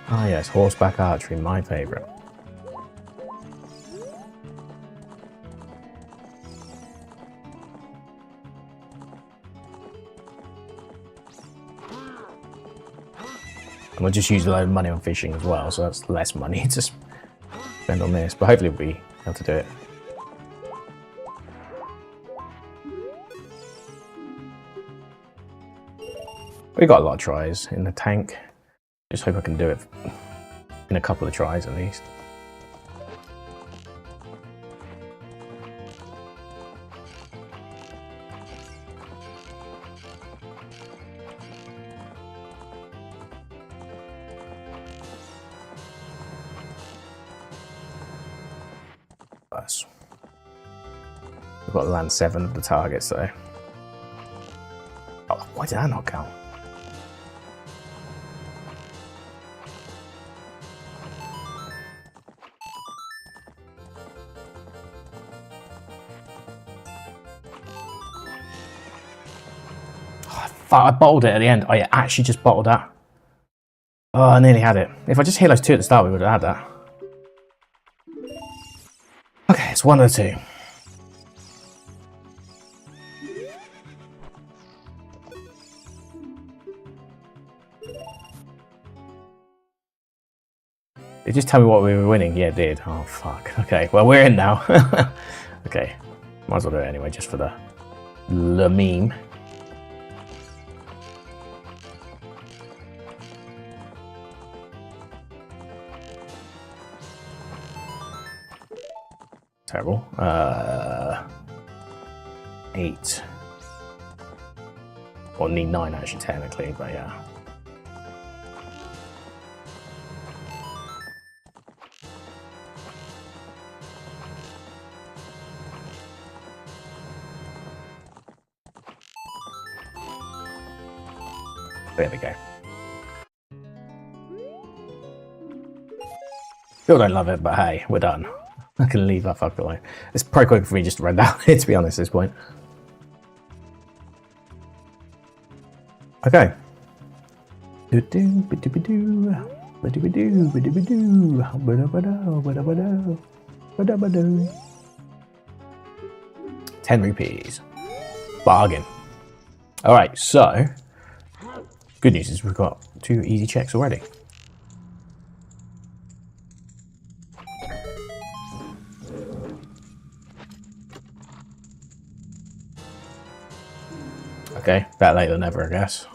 Ah yes, horseback archery, my favourite. And we'll just use a load of money on fishing as well, so that's less money to spend on this, but hopefully we'll be able to do it. We got a lot of tries in the tank. Just hope I can do it in a couple of tries at least. We've got to land 7 of the targets though. Oh, why did that not count? I bottled it at the end. Oh yeah, actually just bottled that. Oh, I nearly had it. If I just hit those 2 at the start, we would have had that. Okay, it's 1 of the 2. Did it just tell me what we were winning? Yeah, it did. Oh, fuck. Okay, well, we're in now. Okay, might as well do it anyway, just for the meme. Terrible. 8. Or need 9 actually, technically, but yeah. There we go. Still don't love it, but hey, we're done. I can leave that fucker alone. It's probably quick for me just to run down here, to be honest, at this point. Okay. 10 rupees. Bargain. Alright, so good news is we've got 2 easy checks already. Okay, better late than never, I guess.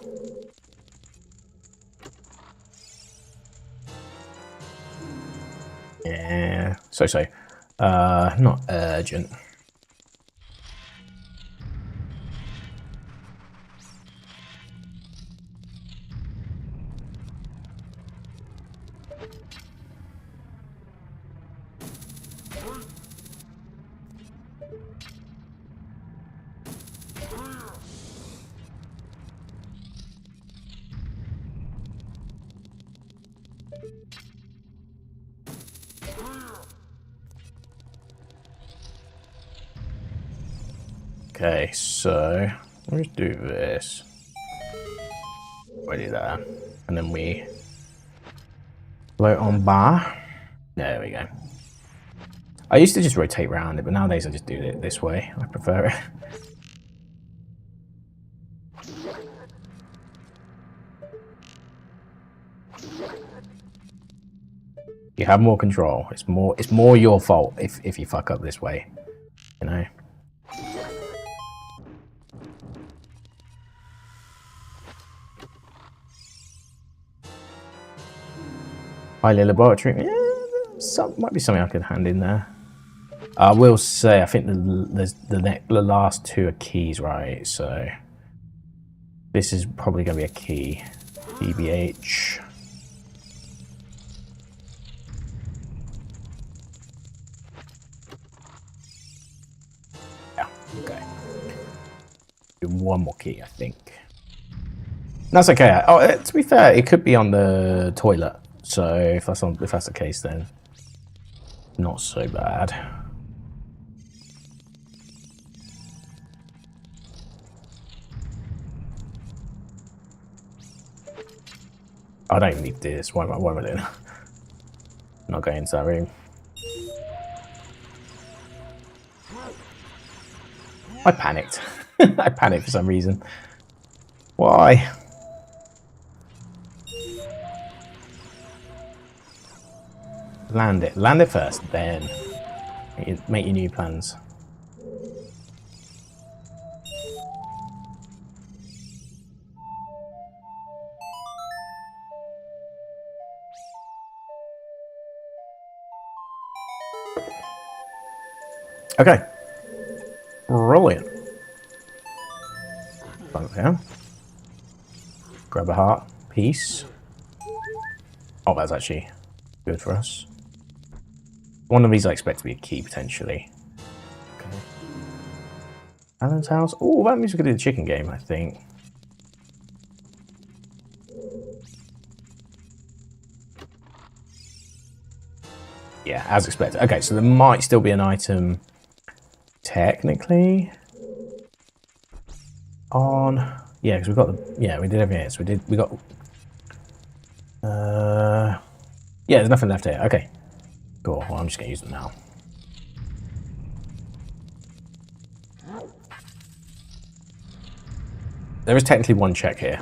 Yeah, so. Not urgent. Okay, so let's do this. We do that, and then we float on bar. There we go. I used to just rotate around it, but nowadays I just do it this way. I prefer it. You have more control. It's more your fault if you fuck up this way, you know. Highly laboratory. Yeah, might be something I could hand in there. I will say, I think the last two are keys, right? So this is probably going to be a key. BBH. Yeah, okay. Do one more key, I think. That's okay. Oh, to be fair, it could be on the toilet. So if that's the case, then not so bad. I don't need this. Why am I doing? Not going into that room. I panicked. I panicked for some reason. Why? Land it. Land it first, then make your new plans. Okay. Brilliant. Down. Grab a heart. Peace. Oh, that's actually good for us. One of these I expect to be a key, potentially. Okay. Alan's house. Oh, that means we could do the chicken game, I think. Yeah, as expected. Okay, so there might still be an item, technically, on... Yeah, because we've got the... Yeah, we did everything here. So we got... Yeah, there's nothing left here. Okay. Cool. Well, I'm just going to use them now. There is technically one check here.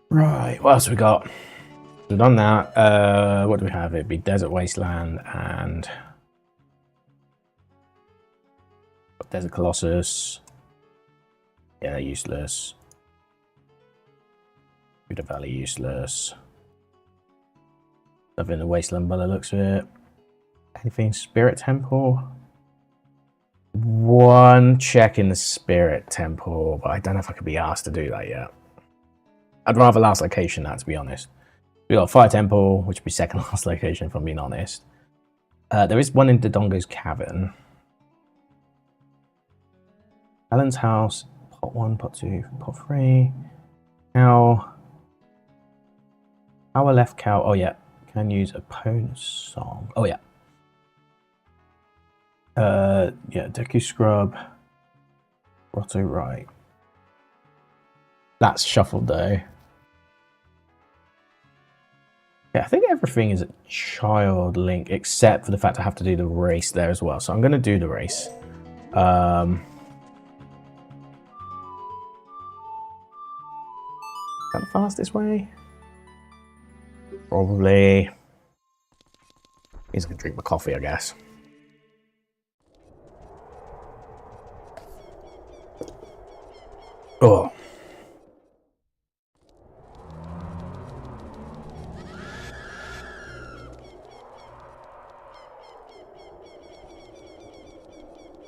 Right, what else have we got? We've done that. What do we have? It'd be Desert Wasteland and Desert Colossus. Yeah, they're useless. Buddha Valley, useless. Nothing in the Wasteland by the looks of it. Anything Spirit Temple? One check in the Spirit Temple, but I don't know if I could be asked to do that yet. I'd rather last location that, to be honest. We got Fire Temple, which would be second last location, if I'm being honest. There is one in Dodongo's Cavern. Alan's house, pot 1, pot 2, pot 3. Cow. Our left cow. Oh, yeah. Can use opponent's song. Oh, yeah. Yeah, Deku Scrub. Grotto right. That's shuffled, though. Yeah, I think everything is a child link except for the fact I have to do the race there as well. So I'm going to do the race. Is that the fastest way? Probably. He's going to drink my coffee, I guess. Oh.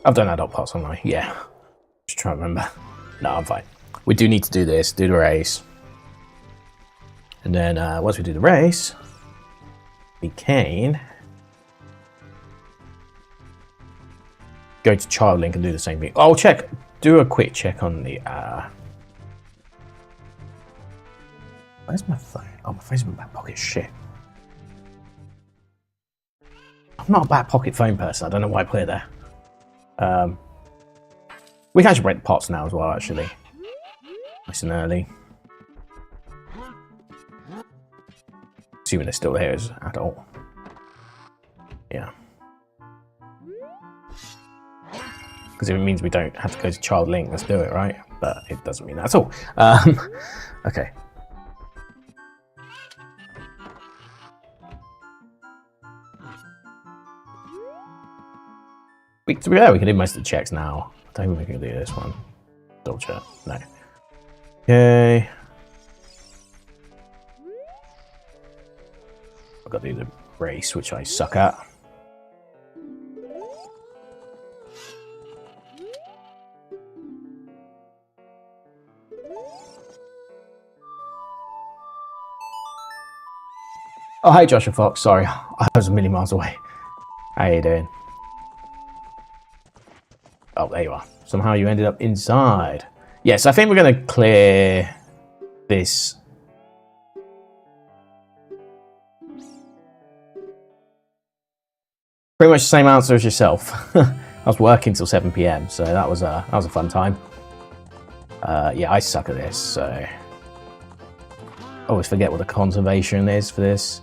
I've done adult parts, haven't I? Yeah. Just trying to remember. No, I'm fine. We do need to do this, do the race. And then once we do the race, we can go to Child Link and do the same thing. I'll check. Do a quick check on the... Where's my phone? Oh, my phone's in my back pocket. Shit. I'm not a back pocket phone person. I don't know why I put it there. We can actually break the pots now as well, actually. Nice and early. Assuming they're still here as adult. Yeah. Because if it means we don't have to go to Child Link, let's do it, right? But it doesn't mean that at all. Okay. To be fair, we can do most of the checks now. I don't think we can do this one. Double check. No. Okay. I've got to do the race, which I suck at. Oh, hey, Joshua Fox. Sorry, I was a million miles away. How you doing? Oh, there you are. Somehow you ended up inside. Yes, I think we're going to clear this. Pretty much the same answer as yourself. I was working till 7 PM, so that was a fun time. Yeah, I suck at this, so I always forget what the conservation is for this.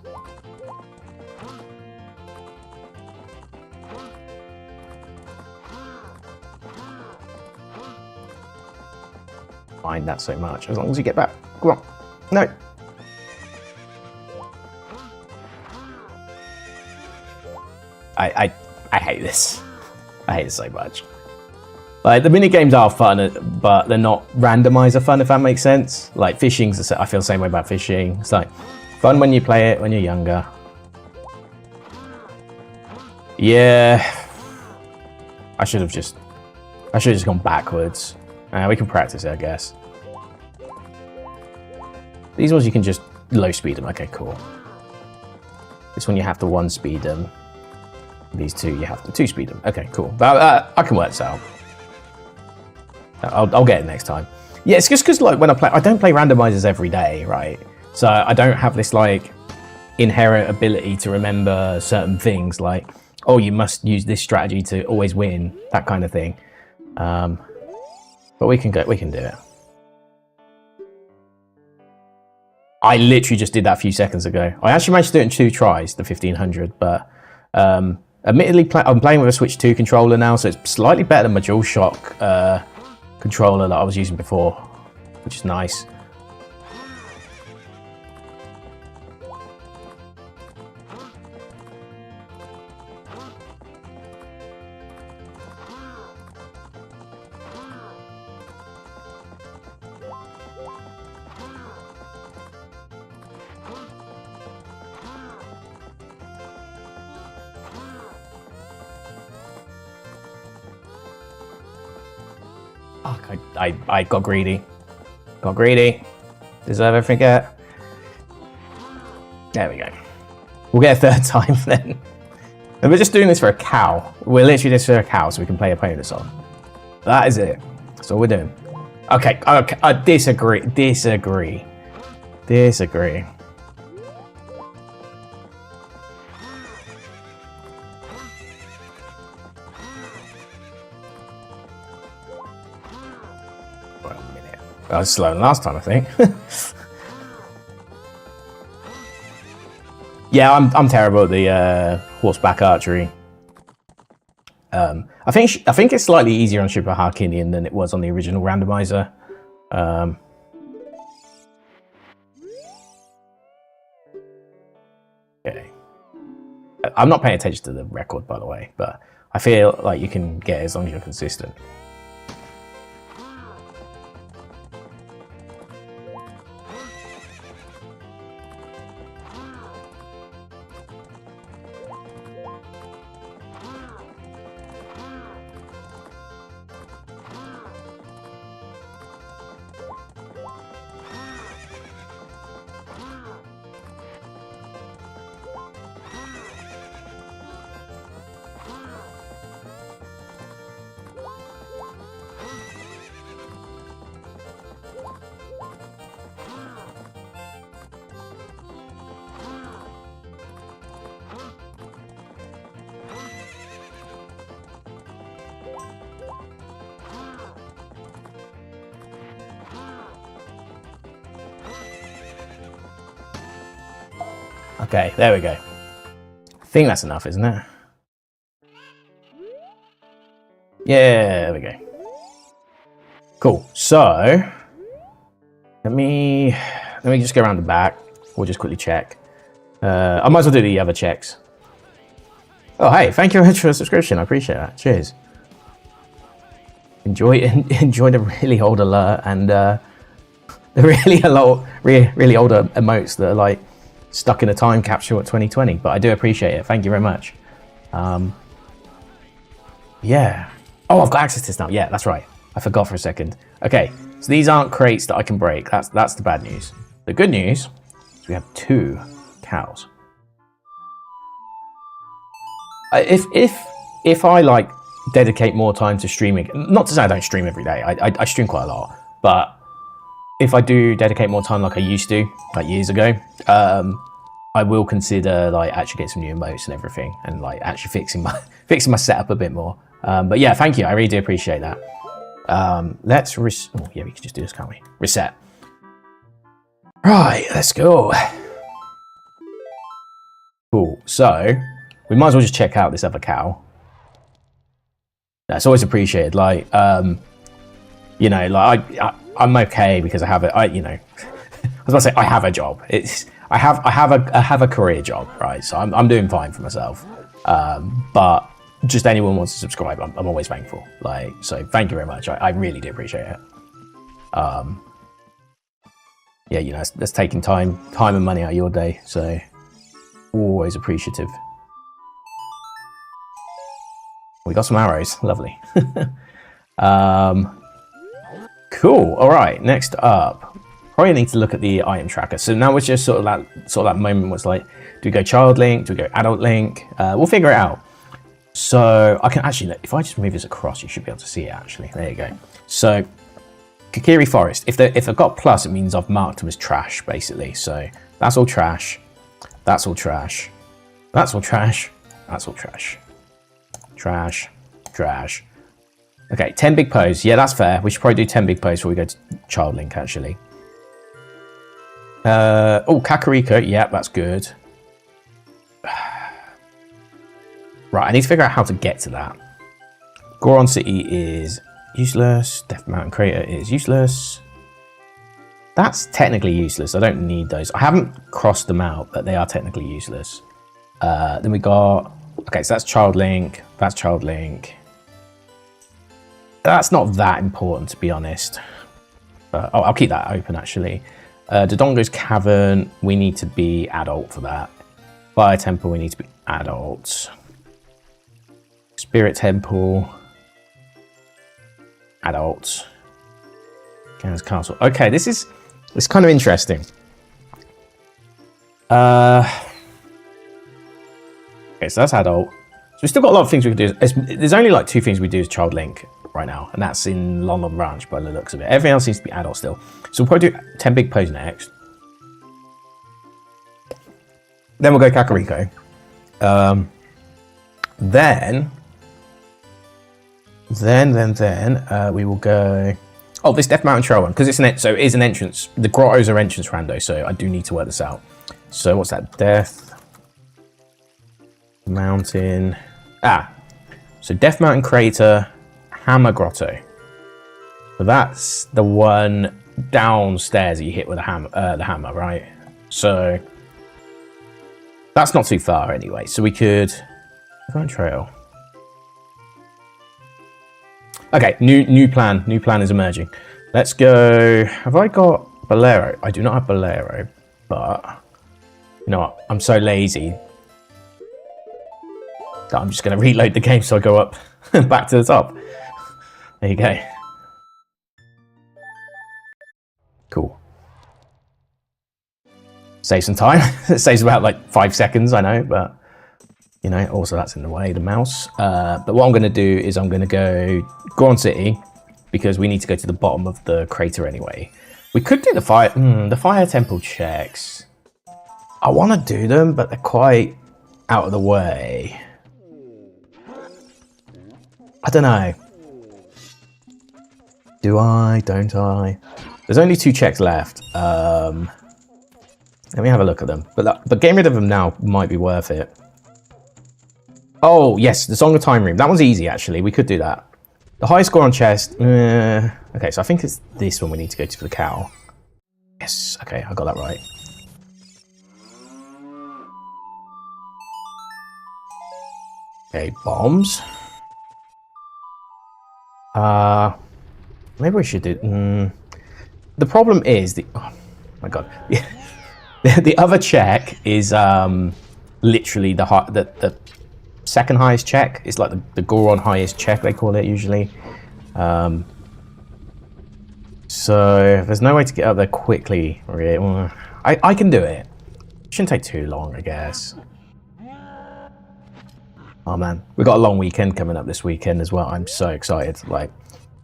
Mind that so much, as long as you get back. Come on. No. I hate this. I hate it so much. Like, the mini games are fun, but they're not randomizer fun, if that makes sense. Like, fishing's, I feel the same way about fishing. It's like fun when you play it when you're younger. Yeah. I should have just gone backwards. We can practice it, I guess. These ones you can just low speed them. Okay, cool. This one you have to 1 speed them. These two you have to 2 speed them. Okay, cool. I can work this out. I'll get it next time. Yeah, it's just because like when I don't play randomizers every day, right? So I don't have this like inherent ability to remember certain things, like, oh, you must use this strategy to always win, that kind of thing. But we can do it. I literally just did that a few seconds ago. I actually managed to do it in 2 tries, the 1500, but admittedly, I'm playing with a Switch 2 controller now, so it's slightly better than my DualShock controller that I was using before, which is nice. I got greedy. Got greedy. Deserve everything get. There we go. We'll get a 3rd time then. And we're just doing this for a cow. We're literally just for a cow so we can play opponents on. That is it. That's all we're doing. Okay, I disagree. Disagree. I was slower than last time, I think. Yeah, I'm terrible at the horseback archery. I think it's slightly easier on Super Harkinian than it was on the original randomizer. Okay. I'm not paying attention to the record, by the way, but I feel like you can get it as long as you're consistent. Okay, there we go. I think that's enough, isn't it? Yeah, there we go. Cool. So let me just go around the back. We'll just quickly check. I might as well do the other checks. Oh, hey, thank you very much for the subscription. I appreciate that. Cheers. Enjoy the really old alert and the really old emotes that are like stuck in a time capsule at 2020, but I do appreciate it. Thank you very much. Yeah. Oh, I've got access to this now. Yeah, that's right. I forgot for a second. Okay, so these aren't crates that I can break. That's the bad news. The good news is we have 2 cows. If I like dedicate more time to streaming, not to say I don't stream every day. I stream quite a lot, but if I do dedicate more time like I used to, like years ago, I will consider like actually get some new emotes and everything, and like actually fixing my setup a bit more. But yeah, thank you. I really do appreciate that. Let's oh yeah, we can just do this, can't we? Reset. Right, let's go. Cool. So we might as well just check out this other cow. That's always appreciated. Like, you know, like I'm okay because I have a, you know, I was about to say I have a job. I have a career job, right? So I'm doing fine for myself. But just anyone wants to subscribe, I'm always thankful. Like, so thank you very much. I really do appreciate it. Yeah, you know, that's taking time and money out of your day. So always appreciative. We got some arrows, lovely. Cool. All right, next up, probably need to look at the item tracker. So now we're just sort of that moment was like, do we go child link? Do we go adult link? We'll figure it out. So I can actually, if I just move this across, you should be able to see it actually. There you go. So Kakiri Forest, if I've got plus, it means I've marked them as trash basically. So that's all trash. That's all trash. That's all trash. That's all trash. Trash. Trash. Okay, 10 big pose. Yeah, that's fair. We should probably do 10 big pose before we go to child link actually. Oh, Kakariko. Yeah, that's good. Right, I need to figure out how to get to that. Goron City is useless. Death Mountain Crater is useless. That's technically useless. I don't need those. I haven't crossed them out, but they are technically useless. Then we got... Okay, so that's Child Link. That's Child Link. That's not that important, to be honest. Oh, I'll keep that open, actually. Dodongo's Cavern, we need to be adult for that. Fire Temple, we need to be adults. Spirit Temple, adults. Gans Castle. Okay, this is kind of interesting. Okay, so that's adult. So we've still got a lot of things we can do. There's only like 2 things we do as Child Link right now, and that's in London Ranch by the looks of it. Everything else needs to be adult still. So we'll probably do 10 big pose next. Then we'll go Kakariko. Then we will go... Oh, this Death Mountain Trail one, because it is an entrance. The grottos are entrance rando, so I do need to work this out. So what's that? Death Mountain... so Death Mountain Crater, Hammer Grotto. So that's the one downstairs that you hit with the hammer, right? So that's not too far anyway. So we could... Trail. Okay, new plan. New plan is emerging. Let's go. Have I got Bolero? I do not have Bolero, but you know what? I'm so lazy that I'm just going to reload the game so I go up back to the top. There you go. Cool. Save some time. It saves about like 5 seconds, I know, but you know, also that's in the way, the mouse. But what I'm going to do is I'm going to go Goron City because we need to go to the bottom of the crater anyway. We could do the fire temple checks. I want to do them, but they're quite out of the way. I don't know. Do I? Don't I? There's only 2 checks left. Let me have a look at them. But getting rid of them now might be worth it. Oh, yes, the Song of Time Room. That one's easy, actually. We could do that. The high score on chest. Okay, so I think it's this one we need to go to for the cow. Yes, okay, I got that right. Okay, bombs. Maybe we should do... The problem is... Oh, my God. The other check is literally the second highest check. It's like the Goron highest check, they call it usually. So there's no way to get up there quickly. Really. Well, I can do it. Shouldn't take too long, I guess. Oh man, we've got a long weekend coming up this weekend as well. I'm so excited. Like,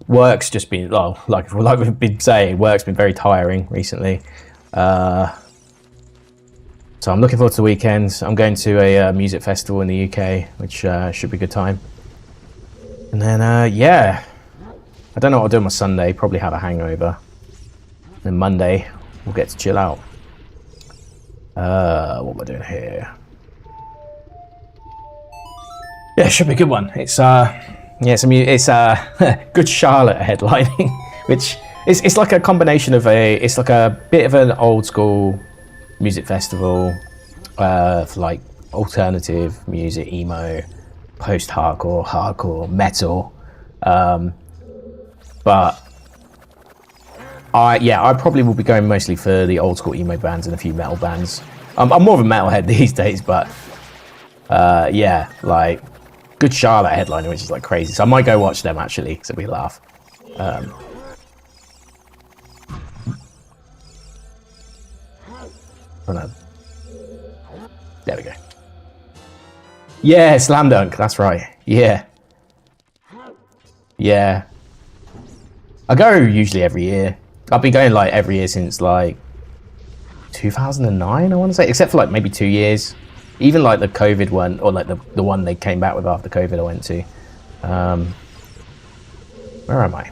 work's just been, oh, like we've been saying, work's been very tiring recently. So I'm looking forward to the weekends. I'm going to a music festival in the UK, which should be a good time. And then, yeah, I don't know what I'll do on my Sunday. Probably have a hangover. And then Monday, we'll get to chill out. What am I doing here? Yeah, it should be a good one. It's Good Charlotte headlining, which it's like a combination of it's like a bit of an old school music festival for like alternative music, emo, post-hardcore, hardcore, metal. But I probably will be going mostly for the old school emo bands and a few metal bands. I'm more of a metalhead these days, but yeah, like Good Charlotte headliner, which is like crazy. So I might go watch them actually, because it'll be a laugh. Oh no. There we go. Yeah, Slam Dunk, that's right. Yeah. Yeah. I go usually every year. I've been going like every year since like 2009, I want to say, except for like maybe 2 years. Even like the COVID one, or like the one they came back with after COVID I went to. Where am I?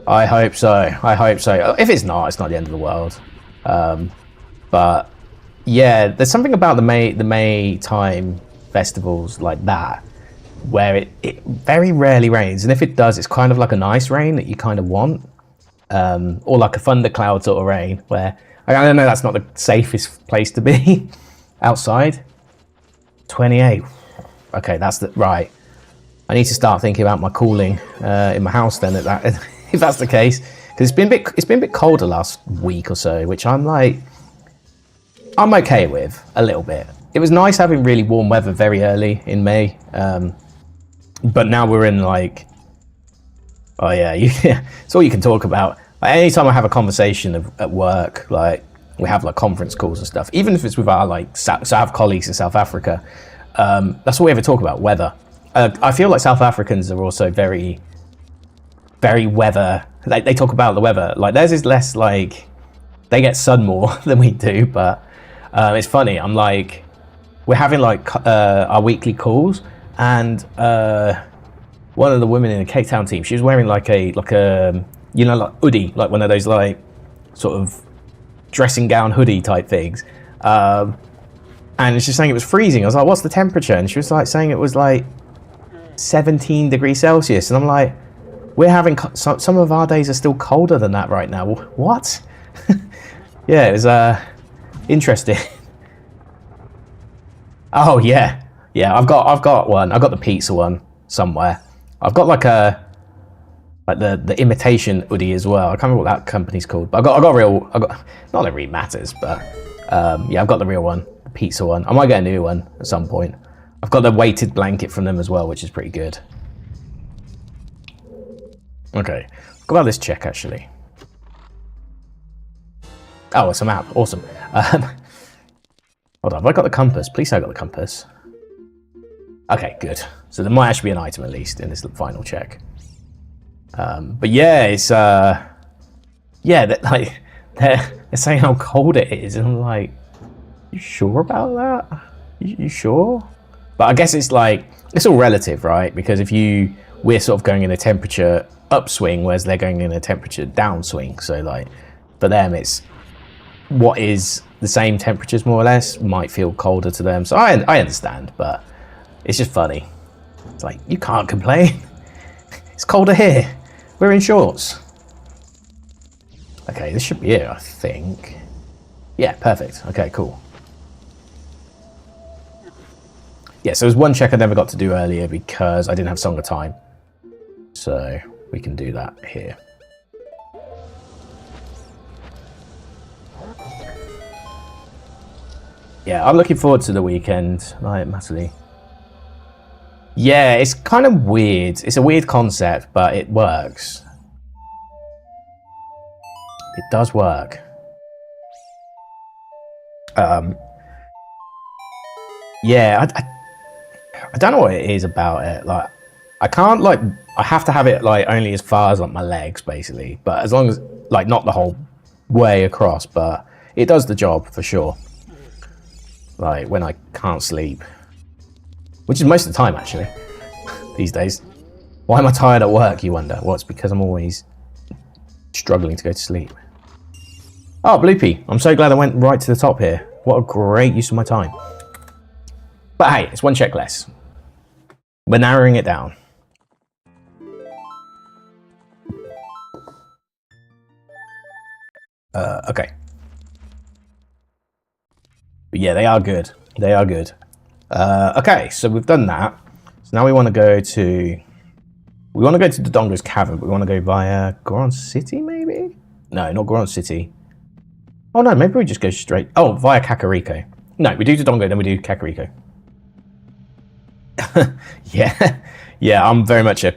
I hope so. I hope so. If it's not the end of the world. But yeah, there's something about the May time festivals like that, where it very rarely rains, and if it does, it's kind of like a nice rain that you kind of want, or like a thundercloud sort of rain, where I don't know, that's not the safest place to be outside. 28. Okay, that's the right. I need to start thinking about my cooling in my house then. If that's the case, because it's been a bit colder last week or so, which I'm okay with a little bit. It was nice having really warm weather very early in May, but now we're in like, oh yeah, it's all you can talk about. Like, anytime I have a conversation at work, like we have like conference calls and stuff, even if it's with our like, so I have colleagues in South Africa, that's all we ever talk about, weather. I feel like South Africans are also very, very weather. They talk about the weather. Like theirs is less like, they get sun more than we do, but it's funny. I'm like, we're having like our weekly calls, and one of the women in the Cape Town team, she was wearing like a you know, like hoodie, like one of those like sort of dressing gown hoodie type things, and she's saying it was freezing. I was like, what's the temperature? And she was like saying it was like 17 degrees Celsius, and I'm like, we're having some of our days are still colder than that right now. What? Yeah, it was interesting. Oh yeah, I've got one. I've got the pizza one somewhere. I've got like the imitation hoodie as well. I can't remember what that company's called, but I got not that it really matters, but yeah, I've got the real one, the pizza one. I might get a new one at some point. I've got the weighted blanket from them as well, which is pretty good. Okay, what about this check actually? Oh, it's a map. Awesome. Hold on, have I got the compass? Please say I got the compass. Okay, good. So there might actually be an item at least in this final check. But yeah, it's they're saying how cold it is, and I'm like, you sure about that? You sure? But I guess it's like, it's all relative, right? Because we're sort of going in a temperature upswing, whereas they're going in a temperature downswing. So like, for them, it's what is the same temperatures more or less might feel colder to them. So I understand, but it's just funny. It's like, you can't complain. It's colder here. We're in shorts. Okay, this should be it, I think. Yeah, perfect. Okay, cool. Yeah, so there's one check I never got to do earlier because I didn't have Song of Time. So we can do that here. Yeah, I'm looking forward to the weekend, like massively. Yeah, it's kind of weird. It's a weird concept, but it works. It does work. Yeah, I don't know what it is about it. Like, I can't like. I have to have it like only as far as like my legs, basically. But as long as like not the whole way across, but it does the job for sure. Like when I can't sleep, which is most of the time actually these days. Why am I tired at work, you wonder? Well, it's because I'm always struggling to go to sleep. Oh, Bloopy, I'm so glad I went right to the top here. What a great use of my time. But hey, it's one check less. We're narrowing it down. Okay. But yeah, they are good. They are good. Okay, so we've done that. So now we want to go to... We want to go to Dodongo's Cavern, but we want to go via Goron City, maybe? No, not Goron City. Oh no, maybe we just go straight... Oh, via Kakariko. No, we do Dodongo, then we do Kakariko. Yeah. Yeah, I'm very much a...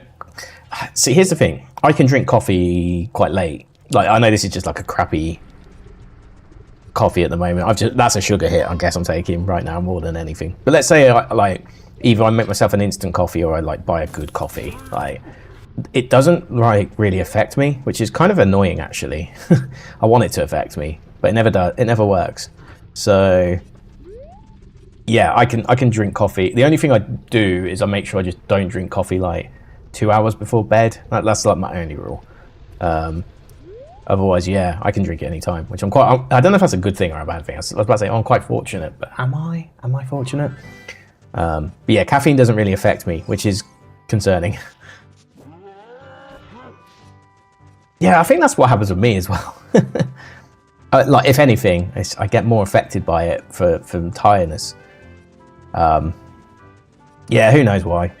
See, here's the thing. I can drink coffee quite late. Like, I know this is just like a crappy coffee at the moment. That's a sugar hit, I guess I'm taking right now more than anything. But let's say either I make myself an instant coffee or I like buy a good coffee. Like, it doesn't like really affect me, which is kind of annoying actually. I want it to affect me, but it never does. It never works. So yeah, I can drink coffee. The only thing I do is I make sure I just don't drink coffee like 2 hours before bed. That's like my only rule. Otherwise, yeah, I can drink it any time, which I don't know if that's a good thing or a bad thing. I was about to say, I'm quite fortunate, but am I fortunate? But yeah, caffeine doesn't really affect me, which is concerning. Yeah, I think that's what happens with me as well. Like, if anything, I get more affected by it from tiredness. Yeah, who knows why?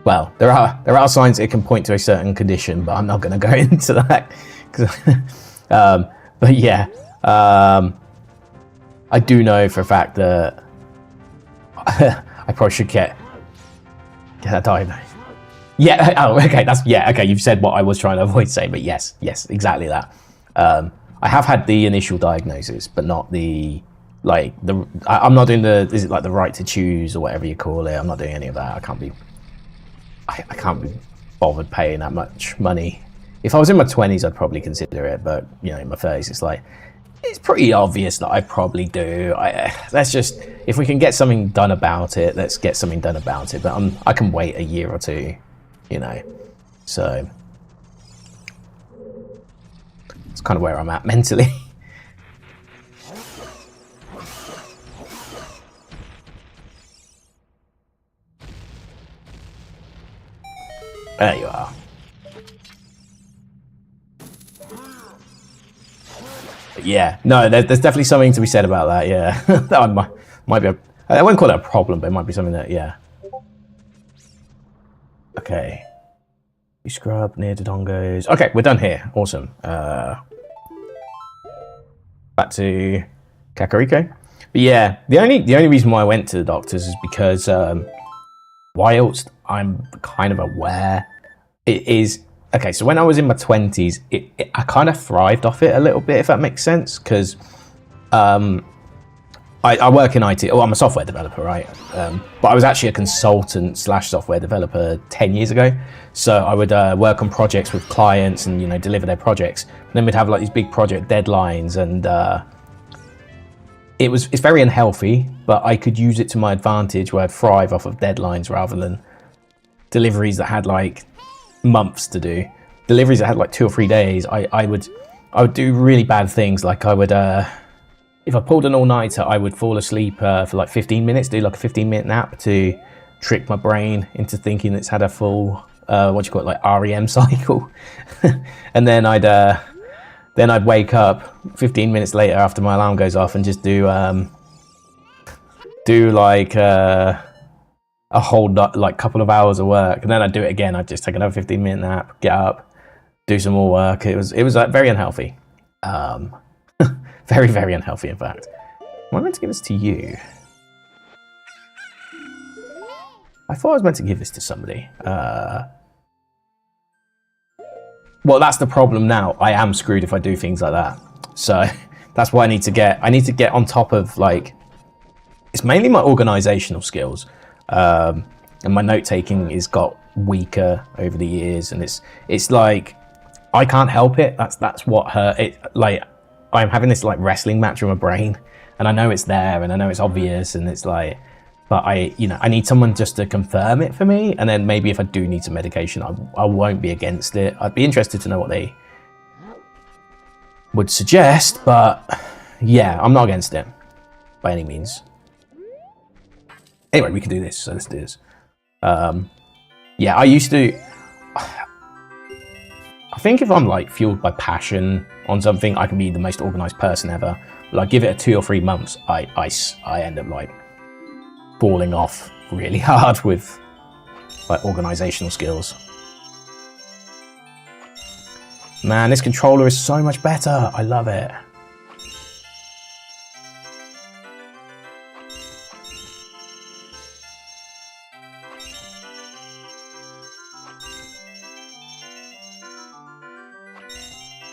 Well, there are signs it can point to a certain condition, but I'm not going to go into that. But yeah, I do know for a fact that I probably should get that diagnosed. Yeah. Oh, okay. Okay. You've said what I was trying to avoid saying, but yes, exactly that. I have had the initial diagnosis, but not I'm not doing is it like the right to choose or whatever you call it? I'm not doing any of that. I can't be bothered paying that much money. If I was in my 20s, I'd probably consider it, but you know, in my 30s, it's pretty obvious that I probably do. If we can get something done about it, let's get something done about it. But I can wait a year or two, you know. So it's kind of where I'm at mentally. There you are. But yeah, no, there's definitely something to be said about that. Yeah, that might be I wouldn't call it a problem, but it might be something that, yeah. Okay. You scrub near Dodongo's. Okay, we're done here. Awesome. Back to Kakariko. But yeah, the only reason why I went to the doctors is because whilst I'm kind of aware it is okay. So when I was in my 20s, I kind of thrived off it a little bit, if that makes sense, because I work in IT. Oh, I'm a software developer, right? But I was actually a consultant / software developer 10 years ago. So I would work on projects with clients and, you know, deliver their projects. And then we'd have like these big project deadlines, and it's very unhealthy, but I could use it to my advantage where I'd thrive off of deadlines rather than deliveries that had like months to do. Deliveries that had like 2 or 3 days, I would do really bad things. Like I would, if I pulled an all-nighter, I would fall asleep for like 15 minutes, do like a 15-minute nap to trick my brain into thinking it's had a full, like REM cycle. And then I'd wake up 15 minutes later after my alarm goes off and just do like a whole like couple of hours of work, and then I'd do it again. I'd just take another 15-minute nap, get up, do some more work. It was very unhealthy. Very, very unhealthy, in fact. Am I meant to give this to you? I thought I was meant to give this to somebody. Well, that's the problem now. I am screwed if I do things like that. So that's what I need to get. I need to get on top of, like, it's mainly my organizational skills. And my note-taking has got weaker over the years. And it's like, I can't help it. That's what hurt it. Like, I'm having this, like, wrestling match with my brain. And I know it's there and I know it's obvious. And it's like, but I need someone just to confirm it for me. And then maybe if I do need some medication, I won't be against it. I'd be interested to know what they would suggest, but yeah, I'm not against it by any means. Anyway, we can do this, so let's do this. Yeah, I used to, I think if I'm like fueled by passion on something, I can be the most organized person ever. Like give it 2 or 3 months, I end up like falling off really hard with like organizational skills. Man, this controller is so much better. I love it.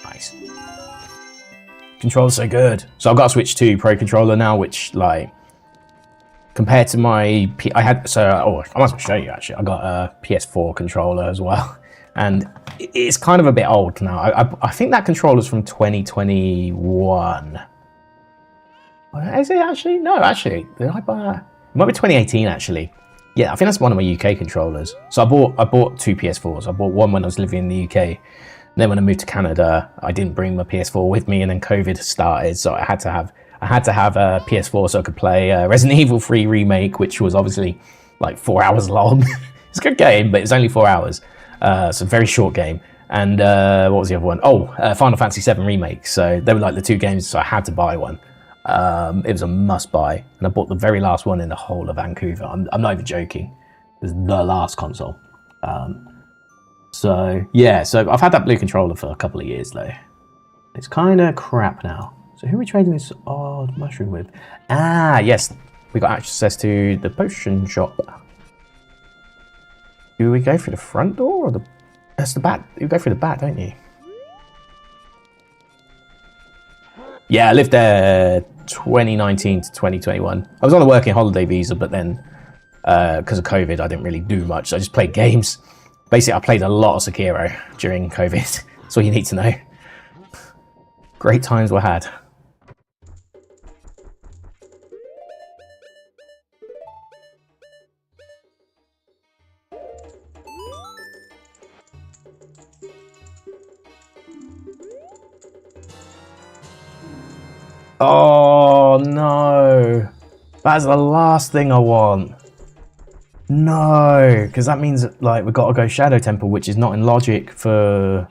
Nice. Controller's so good. So I've got to switch to Pro Controller now, which like compared to my I might as well show you actually. I got a PS4 controller as well, and it's kind of a bit old now. I think that controller's from 2021. Is it actually? No, actually, did I buy that? It might be 2018 actually. Yeah, I think that's one of my UK controllers. So I bought 2 PS4s. I bought one when I was living in the UK. And then when I moved to Canada, I didn't bring my PS4 with me, and then COVID started, so I had to have a PS4 so I could play Resident Evil 3 Remake, which was obviously like 4 hours long. It's a good game, but it's only 4 hours. It's a very short game. And what was the other one? Final Fantasy 7 Remake. So they were like the 2 games, so I had to buy one. It was a must buy, and I bought the very last one in the whole of Vancouver. I'm not even joking. It was the last console. So yeah, so I've had that blue controller for a couple of years though. It's kind of crap now. So who are we trading this odd mushroom with? Ah, yes, we got access to the potion shop. Do we go through the front door or that's the back? You go through the back, don't you? Yeah, I lived there 2019 to 2021. I was on a working holiday visa, but then because of COVID, I didn't really do much. So I just played games. Basically, I played a lot of Sekiro during COVID. That's all you need to know. Great times were had. Oh no, that's the last thing I want. No, because that means like we've got to go Shadow Temple, which is not in logic for.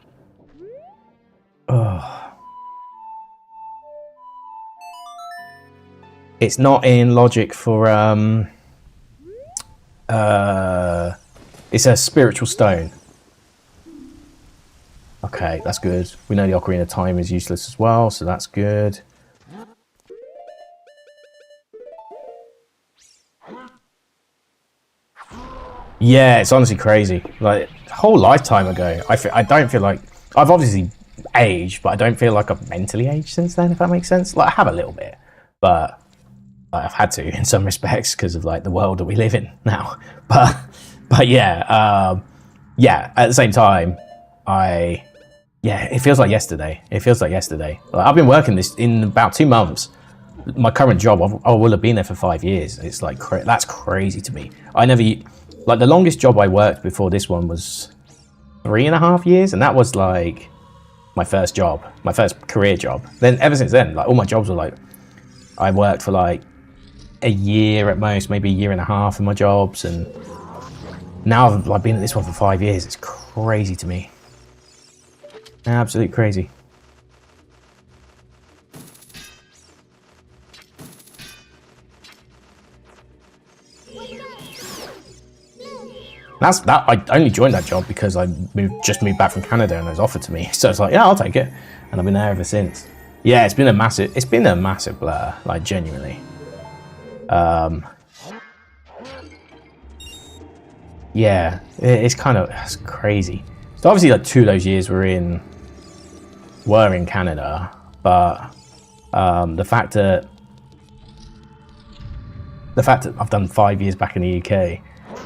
It's not in logic for it's a spiritual stone. Okay, that's good. We know the Ocarina of Time is useless as well, so that's good. Yeah, it's honestly crazy. Like a whole lifetime ago. I don't feel like I've obviously aged, but I don't feel like I've mentally aged since then. If that makes sense. Like I have a little bit, but like, I've had to in some respects because of like the world that we live in now. But yeah, yeah. At the same time, it feels like yesterday. It feels like yesterday. Like, I've been working this in about 2 months. My current job, I will have been there for 5 years. It's like that's crazy to me. Like the longest job I worked before this one was 3.5 years, and that was like my first job, my first career job. Then ever since then, like all my jobs were like, I worked for like a year at most, maybe 1.5 years in my jobs, and now I've been at this one for 5 years. It's crazy to me. Absolutely crazy. I only joined that job because I just moved back from Canada and it was offered to me. So it's like, yeah, I'll take it. And I've been there ever since. Yeah, it's been a massive blur, like genuinely. Yeah, it's crazy. So obviously, like 2 of those years were in Canada, but the fact that I've done 5 years back in the UK,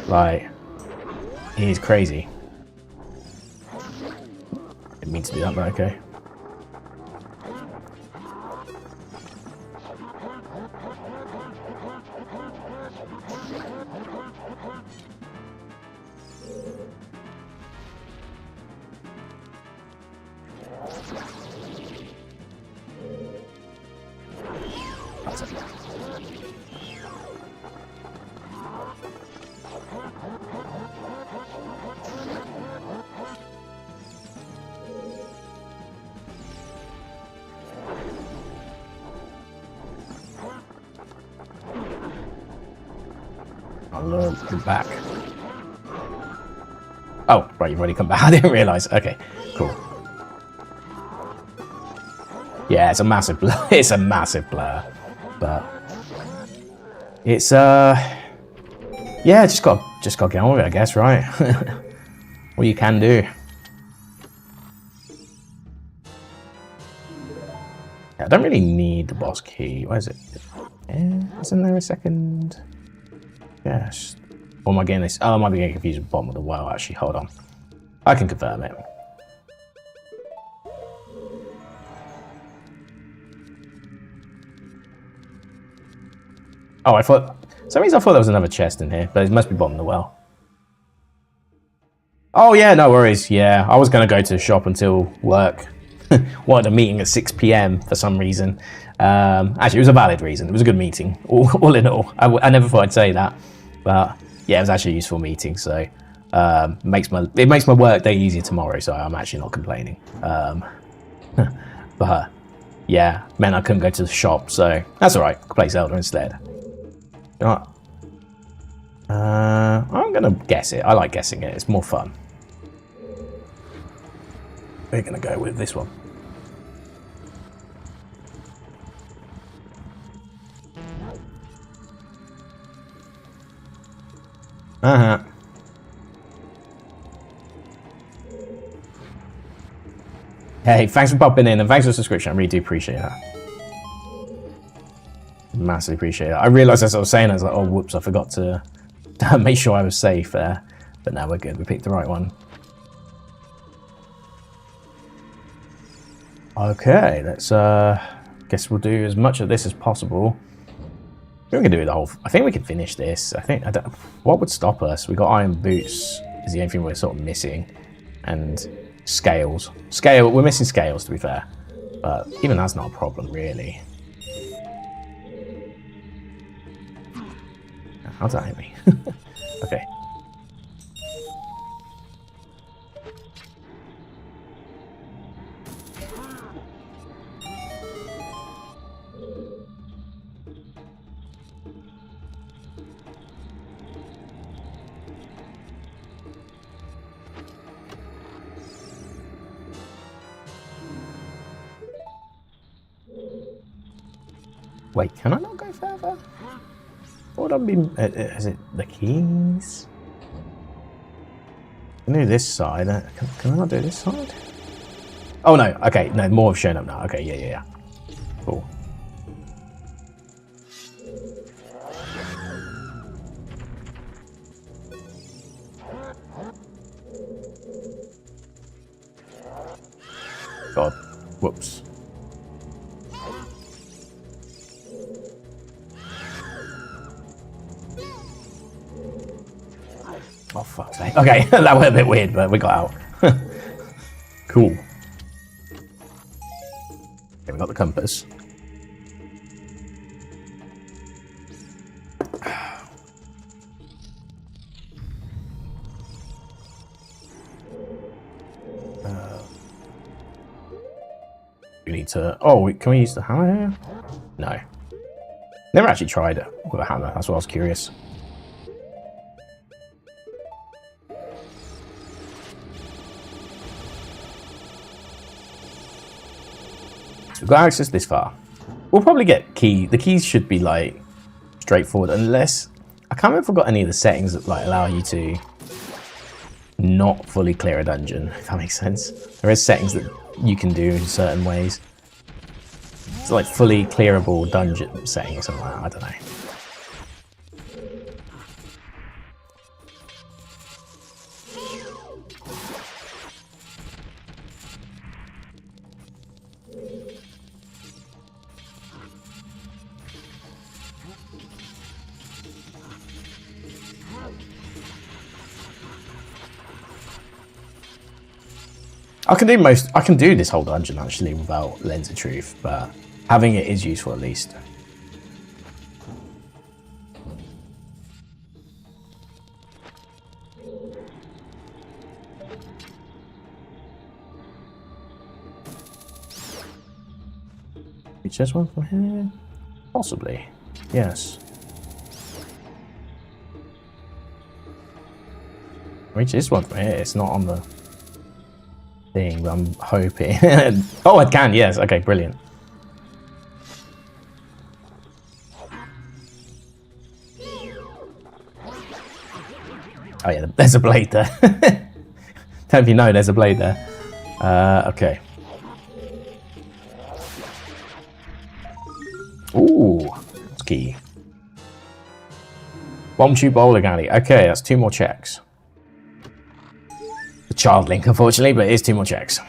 like, it is crazy. Didn't mean to do that, but okay. I'll come back. Oh, right, you've already come back. I didn't realise. Okay, cool. Yeah, it's a massive blur. It's a massive blur, but it's yeah, just got to get on with it, I guess, right? What you can do. I don't really need the boss key. Where is it? Isn't there a second? Yes. Or am I getting this? Oh, I might be getting confused with the bottom of the well, actually. Hold on. I can confirm it. Oh, for some reason I thought there was another chest in here, but it must be bottom of the well. Oh yeah, no worries. Yeah, I was going to go to the shop until work. Wanted a meeting at 6 PM for some reason. Actually, it was a valid reason. It was a good meeting, all in all. I never thought I'd say that, but yeah, it was actually a useful meeting. So it makes my work day easier tomorrow. So I'm actually not complaining. But yeah, meant I couldn't go to the shop, so that's all right. I'll play Zelda instead. You know what? I'm gonna guess it. I like guessing it. It's more fun. We're gonna go with this one. Hey, thanks for popping in and thanks for the subscription. I really do appreciate that. Massively appreciate it. I realised as I was saying, I was like, oh, whoops, I forgot to make sure I was safe there. But now we're good. We picked the right one. Okay, let's guess we'll do as much of this as possible. We can do the whole. I think we can finish this. What would stop us? We got iron boots. Is the only thing we're sort of missing, and scales. We're missing scales, to be fair, but even that's not a problem really. How did that hit me? Okay. Wait, can I not go further? What would I be? Is it the keys? I can do this side. Can I not do this side? Oh no. Okay, no, more have shown up now. Okay, yeah. Cool. God. Whoops. Oh, fuck's sake. Okay, that went a bit weird, but we got out. Cool. Okay, we got the compass. We need to... Oh, can we use the hammer here? No. Never actually tried it with a hammer. That's what I was curious. So we've got access this far. We'll probably get key. The keys should be like straightforward, unless I can't remember if I've got any of the settings that like allow you to not fully clear a dungeon, if that makes sense. There is settings that you can do in certain ways. It's like fully clearable dungeon setting or something like that, I don't know. I can do this whole dungeon actually without Lens of Truth, but having it is useful at least. Reach this one from here? Possibly. Yes. Reach this one from here. It's not on the thing, but I'm hoping. Oh, I can, yes. Okay, brilliant. Oh yeah, there's a blade there. Don't if you know there's a blade there. Okay. Ooh, that's key. Bomb tube bowling alley. Okay, that's 2 more checks. The child link, unfortunately, but it is 2 more checks.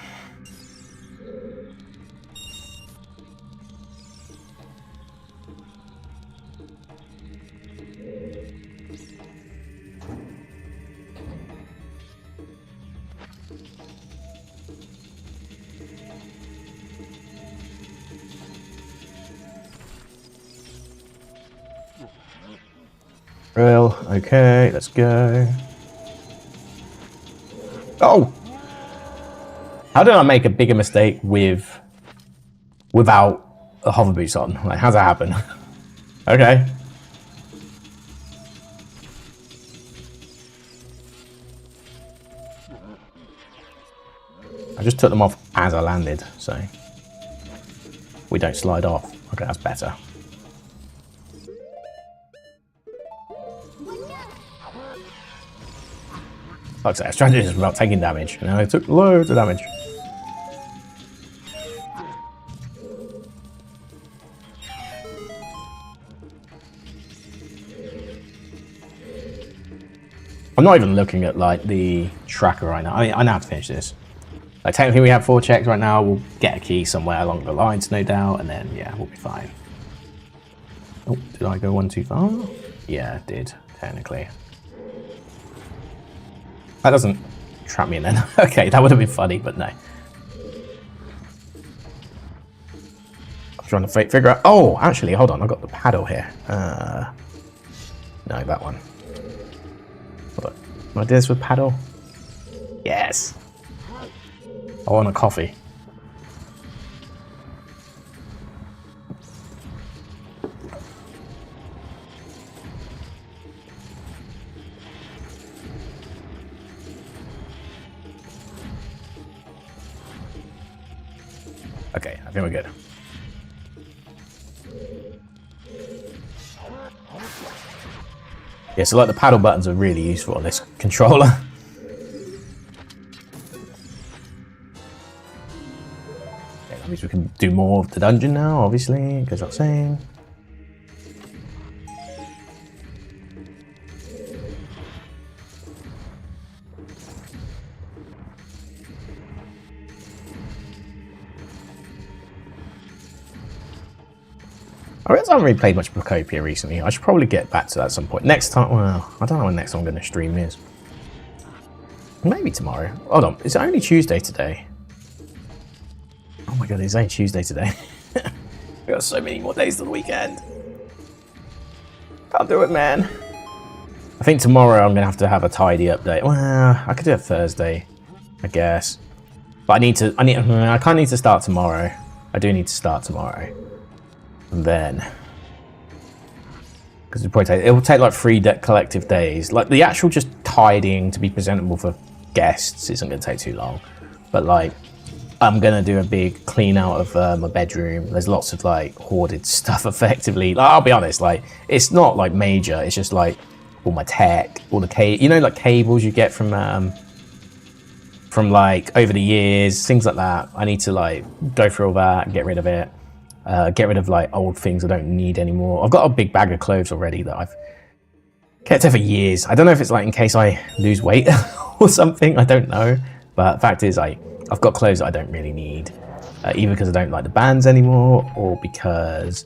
Real, okay, let's go. Oh! How did I make a bigger mistake without a hover boots on? Like, how's that happen? Okay. I just took them off as I landed, so we don't slide off. Okay, that's better. Like I say, I was trying to do this without taking damage, and I took loads of damage. I'm not even looking at like the tracker right now. I know how to finish this. Like technically we have 4 checks right now. We'll get a key somewhere along the lines, no doubt, and then yeah, we'll be fine. Oh, did I go one too far? Yeah, I did, technically. That doesn't trap me in then. Okay, that would have been funny, but no. I'm trying to figure out... Oh, actually, hold on. I've got the paddle here. No, that one. Hold on. Can I do this with paddle? Yes. I want a coffee. Okay, I think we're good. Yeah, so like the paddle buttons are really useful on this controller. Okay, that means we can do more of the dungeon now, obviously, goes without saying. I realize I haven't really played much Procopia recently. I should probably get back to that at some point. Next time, well, I don't know when next time I'm going to stream is. Maybe tomorrow. Hold on, is it only Tuesday today? Oh my god, it's only Tuesday today. We got so many more days to the weekend. Can't do it, man. I think tomorrow I'm going to have a tidy update. Well, I could do it Thursday, I guess. But I kind of need to start tomorrow. I do need to start tomorrow. And then, because it will take like 3 collective days. Like the actual just tidying to be presentable for guests isn't going to take too long, but like I'm gonna do a big clean out of my bedroom. There's lots of like hoarded stuff effectively. Like, I'll be honest, like it's not like major, it's just like all my tech, all the you know, like cables you get from like over the years, things like that. I need to like go through all that and get rid of it. Get rid of like old things I don't need anymore. I've got a big bag of clothes already that I've kept there for years. I don't know if it's like in case I lose weight or something, I don't know. But the fact is I've got clothes that I don't really need. Either because I don't like the bands anymore, or because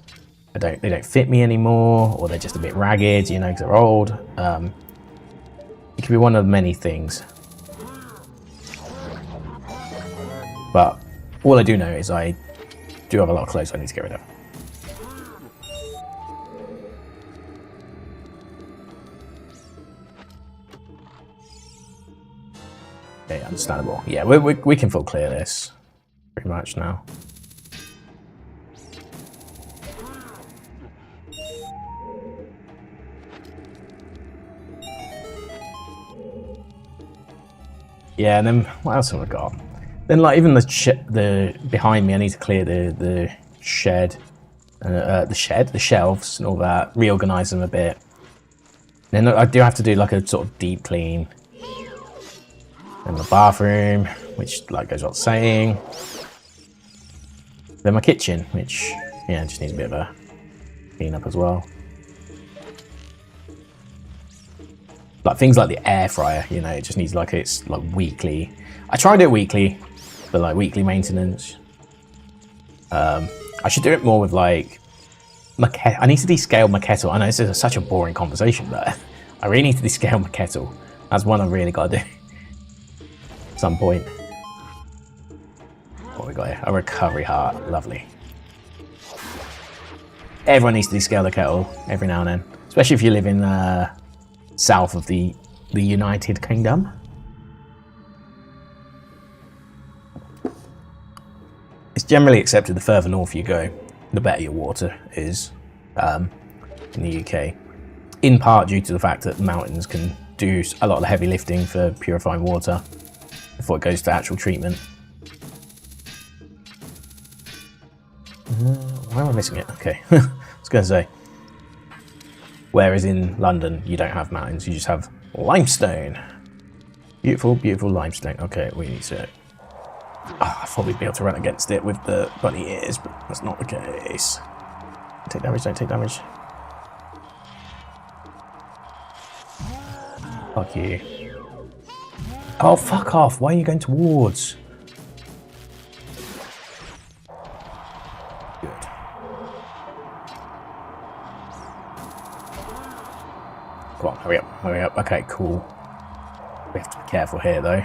they don't fit me anymore, or they're just a bit ragged, you know, because they're old. It could be one of many things. But all I do know is I do have a lot of clothes I need to get rid of. Okay, understandable. Yeah, we can full clear this pretty much now. Yeah, and then what else have I got? Then, like, even the behind me, I need to clear the shed, the shelves and all that, reorganize them a bit. Then I do have to do like a sort of deep clean. Then the bathroom, which like goes without saying. Then my kitchen, which yeah, just needs a bit of a clean up as well. Like things like the air fryer, you know, it just needs like it's like weekly. I try to do it weekly, but like weekly maintenance. I should do it more with like I need to descale my kettle. I know this is such a boring conversation, but I really need to descale my kettle. That's one I've really got to do at some point. What we got here? A recovery heart. Lovely. Everyone needs to descale the kettle every now and then, especially if you live in south of the United Kingdom. It's generally accepted the further north you go, the better your water is in the UK. In part due to the fact that the mountains can do a lot of the heavy lifting for purifying water before it goes to actual treatment. Why am I missing it? Okay, I was going to say. Whereas in London, you don't have mountains, you just have limestone. Beautiful, beautiful limestone. Okay, we need to... Oh, I thought we'd be able to run against it with the bunny ears, but that's not the case. Take damage, don't take damage. Fuck you. Oh, fuck off. Why are you going towards? Good. Come on, hurry up, hurry up. Okay, cool. We have to be careful here, though.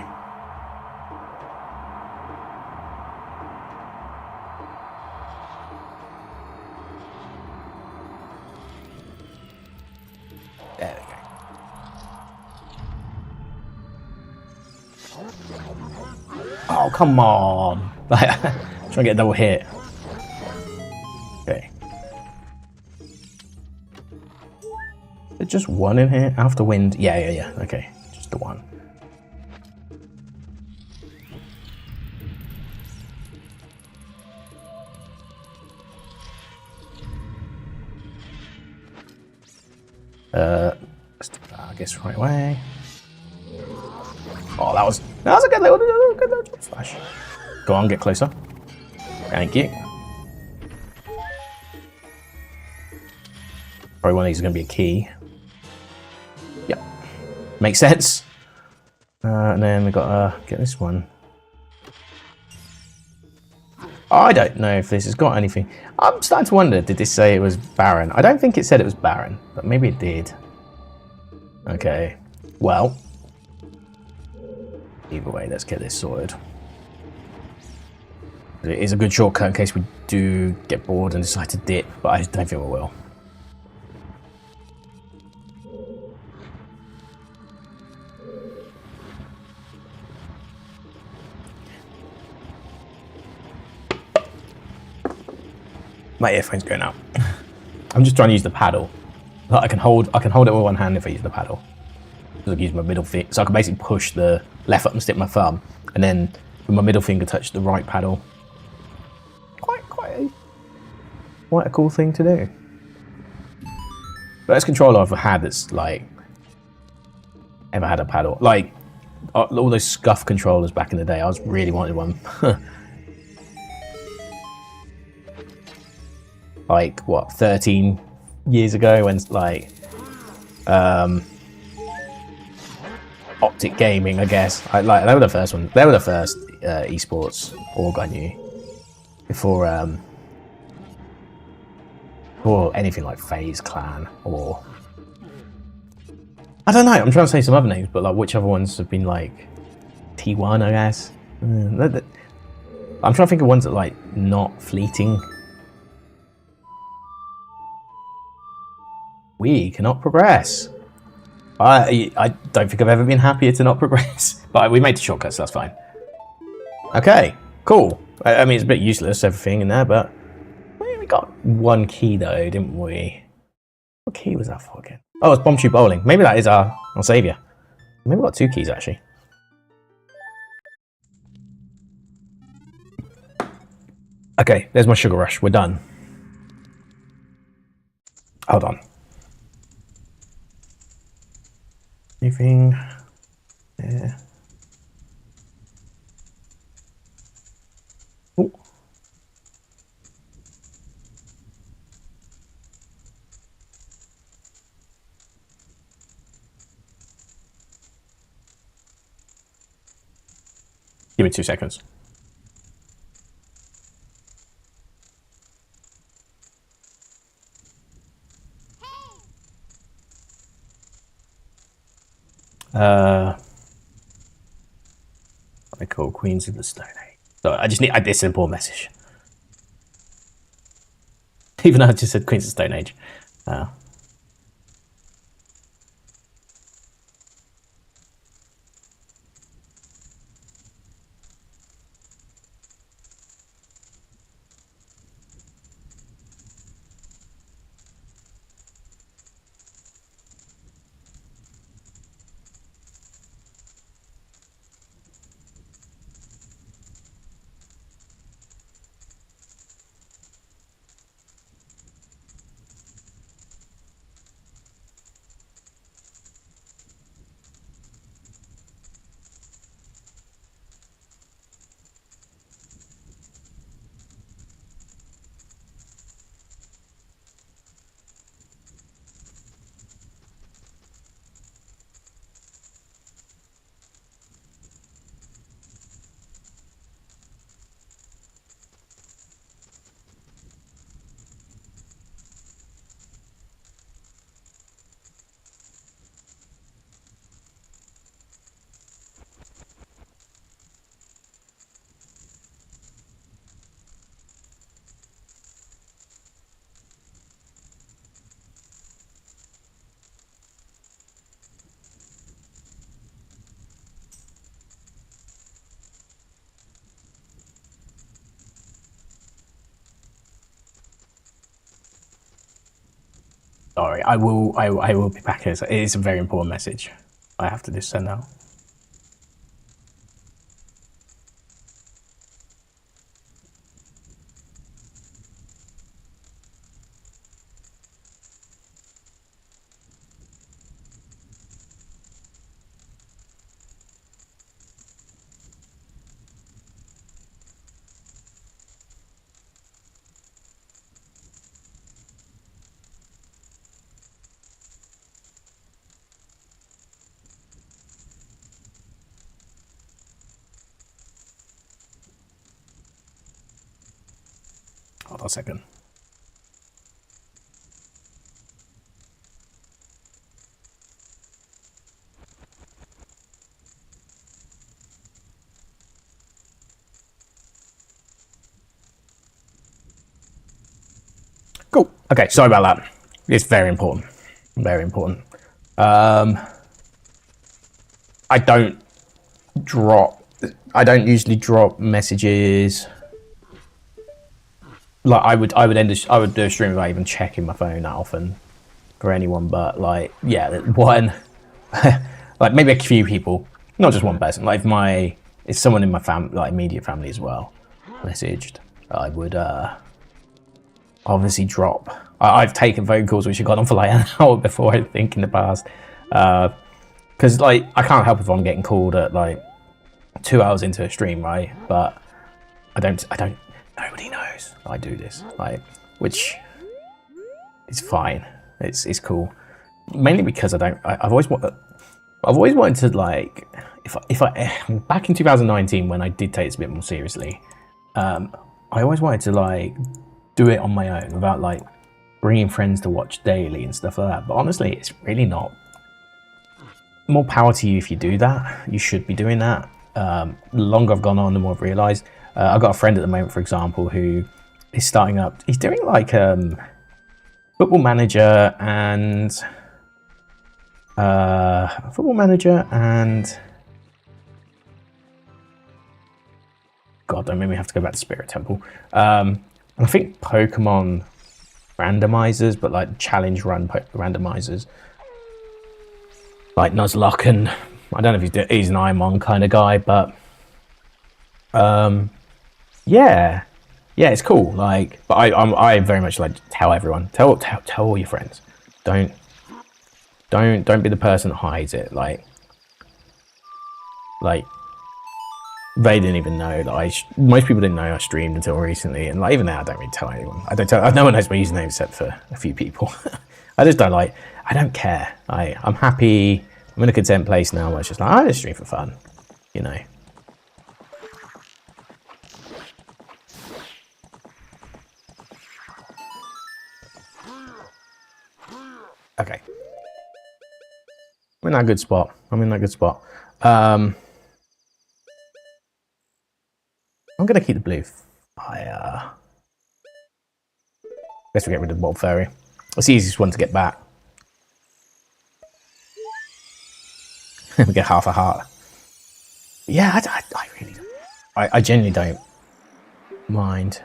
There we go. Oh, come on. Try and get a double hit. Okay. Is it just one in here? After wind? Yeah. Okay, just the one. Let's do that, I guess, right away. Oh, that was a good little jump flash. Go on, get closer. Thank you. Probably one of these is going to be a key. Yep. Makes sense. And then we've got to get this one. I don't know if this has got anything. I'm starting to wonder, did this say it was barren? I don't think it said it was barren, but maybe it did. Okay. Well. Either way, let's get this sorted. It is a good shortcut in case we do get bored and decide to dip, but I don't think we will. My earphone's going out. I'm just trying to use the paddle. I can hold it with one hand if I use the paddle. So I can use my middle feet. So I can basically push the left up and stick my thumb, and then with my middle finger touch the right paddle. Quite a cool thing to do. Best controller I've had that's like ever had a paddle. Like all those scuff controllers back in the day, I was really wanted one. Like what, 13 years ago, when like Optic Gaming, I guess. They were the first one. They were the first esports org I knew before anything like FaZe Clan or I don't know. I'm trying to say some other names, but like which other ones have been like T1, I guess. I'm trying to think of ones that like not fleeting. We cannot progress. I don't think I've ever been happier to not progress. But we made the shortcuts, so that's fine. Okay, cool. I mean, it's a bit useless, everything in there, but we got one key though, didn't we? What key was that for again? Oh, it's Bomb Tube Bowling. Maybe that is our saviour. Maybe we got 2 keys actually. Okay, there's my sugar rush. We're done. Hold on. Anything? Yeah. Oh. Give me 2 seconds. I call Queens of the Stone Age. So I just need this simple message. Even though I just said Queens of the Stone Age. Sorry, I will be back here. It is a very important message I have to just send out. Hold on a second. Cool. Okay, sorry about that. It's very important. Very important. I don't usually drop messages. Like I would do a stream without even checking my phone that often for anyone, but like one like maybe a few people, not just one person. Like if my if someone in my like immediate family as well messaged, I would obviously drop. I've taken phone calls which have gone on for like an hour before, I think, in the past, because like I can't help if I'm getting called at like 2 hours into a stream, right? But I don't. Nobody knows I do this, like, which is fine. It's cool. Mainly because I've always wanted to, like, if I back in 2019 when I did take this a bit more seriously, I always wanted to like do it on my own without like bringing friends to watch daily and stuff like that. But honestly, it's really not. More power to you if you do that. You should be doing that. The longer I've gone on, the more I've realised. I've got a friend at the moment, for example, who is starting up. He's doing like Football Manager and God, don't make me have to go back to Spirit Temple. I think Pokemon randomizers, but like challenge run randomizers, like Nuzlocke, and I don't know if he's an Imon kind of guy, but yeah, it's cool. Like, but I very much like tell everyone, tell all your friends, don't be the person that hides it. Like they didn't even know that most people didn't know I streamed until recently, and like even now I don't really tell anyone. No one knows my username except for a few people. I just don't I don't care. I'm happy. I'm in a content place now where it's just like, I just stream for fun, you know. Okay. I'm in that good spot. I'm gonna keep the blue fire. Guess we get rid of the Bob Fairy. It's the easiest one to get back. We get half a heart. Yeah, I really don't. I genuinely don't mind.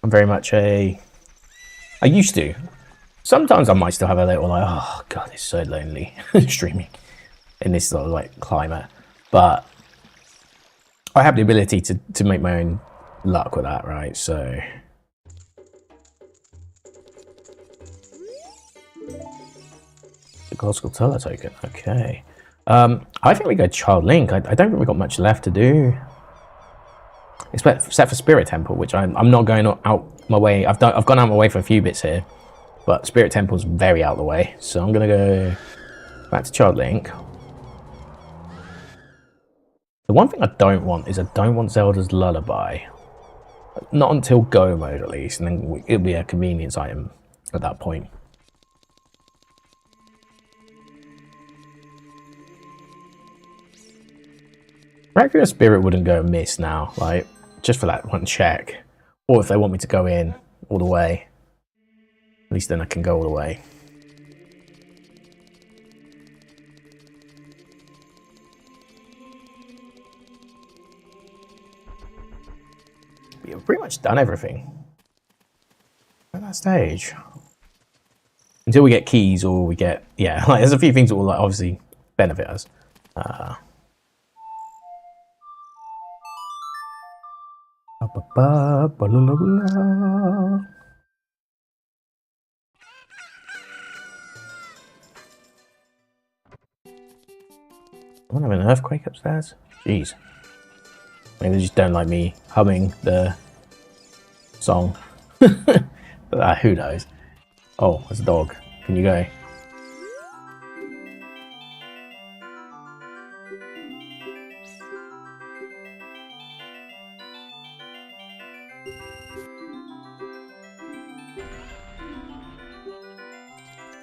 I'm very much I used to. Sometimes I might still have a little like, oh god, it's so lonely streaming in this sort of like climate. But I have the ability to make my own luck with that, right? So the Gold Skulltula token, okay. I think we go Child Link. I don't think we've got much left to do. Except for Spirit Temple, which I'm not going out my way. I've gone out my way for a few bits here, but Spirit Temple's very out of the way. So I'm gonna go back to Child Link. The one thing I don't want is I don't want Zelda's Lullaby. Not until Go mode at least, and then it'll be a convenience item at that point. Regular Spirit wouldn't go amiss now, like, just for that one check. Or if they want me to go in all the way, at least then I can go all the way. Yeah, we've pretty much done everything at that stage. Until we get keys or we get, yeah, like, there's a few things that will like, obviously benefit us. I want to have an earthquake upstairs. Jeez. Maybe they just don't like me humming the song. But who knows? Oh, there's a dog. Can you go?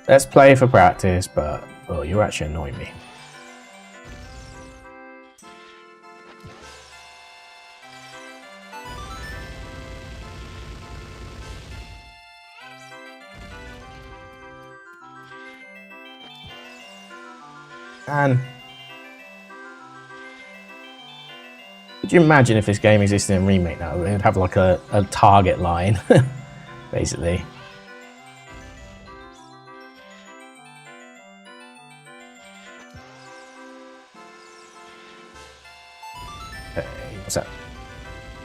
Let's play for practice, but well, you're actually annoying me. And could you imagine if this game existed in remake now? It would have like a target line, basically. Okay, what's that?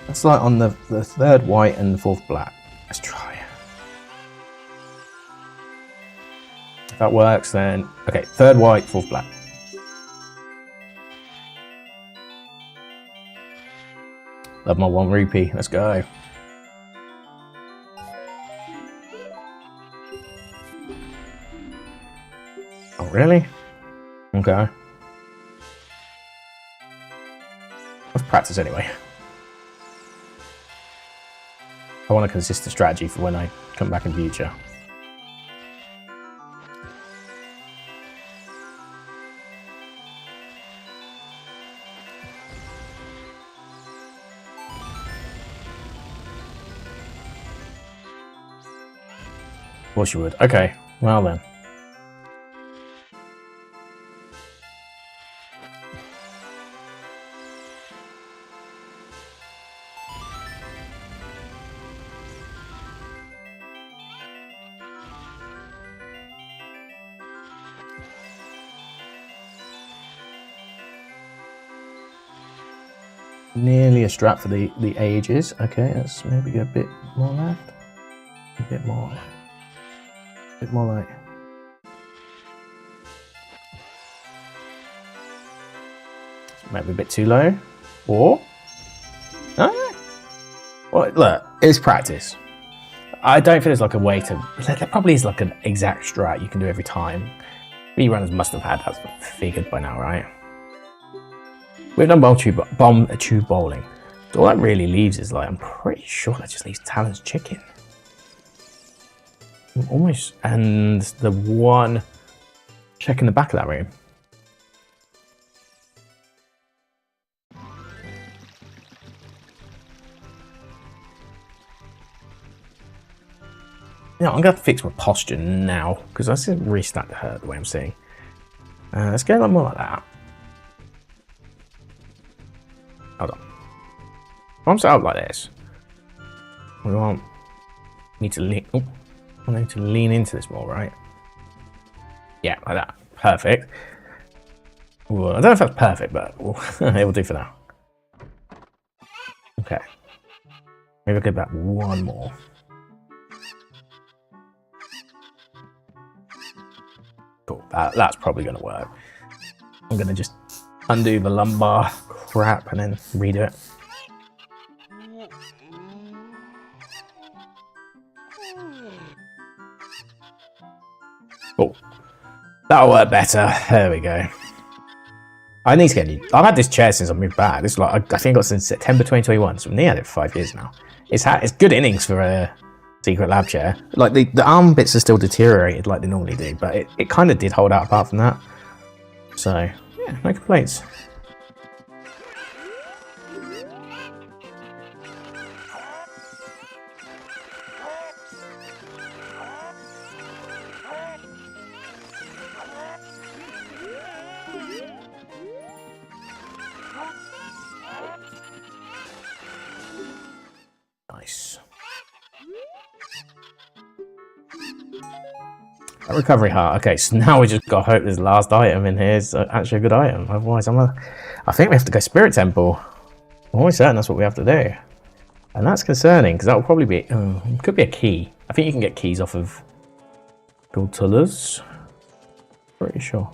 That's like on the third white and the fourth black. Let's try. If that works, then okay. Third white, fourth black. Love my 1 rupee. Let's go. Oh, really? Okay. Let's practice anyway. I want a consistent strategy for when I come back in future. Of course you would. Okay, well then. Nearly a strap for the ages. Okay, let's maybe go a bit more left. A bit more. A bit more like. Maybe a bit too low. Or. Oh, well, look, it's practice. I don't think there's like a way to. There probably is like an exact strat you can do every time. Speedrunners must have had that figured by now, right? We've done bomb tube bowling. So all that really leaves is like, I'm pretty sure that just leaves Talon's chicken. Almost, and the one check in the back of that room. Yeah, I'm gonna have to fix my posture now because that's really starting to hurt the way I'm seeing. Let's go a lot more like that. Hold on. If I'm set up like this, we want need to lean. Oh, I need to lean into this more, right? Yeah, like that. Perfect. Well, I don't know if that's perfect, but it will do for now. Okay. Maybe I'll get back one more. Cool. That's probably going to work. I'm going to just undo the lumbar crap and then redo it. Oh, that'll work better. There we go. I need to get new. I've had this chair since I moved back. This is like I think I got it since September 2021. So I've nearly had it for 5 years now. It's good innings for a secret lab chair. Like the arm bits are still deteriorated like they normally do, but it kind of did hold out apart from that. So yeah, no complaints. Nice. A recovery heart. Okay, so now we just got to hope this last item in here is actually a good item. Otherwise, I think we have to go Spirit Temple. I'm almost certain that's what we have to do. And that's concerning, because that will probably be... it could be a key. I think you can get keys off of gold tullers. Pretty sure.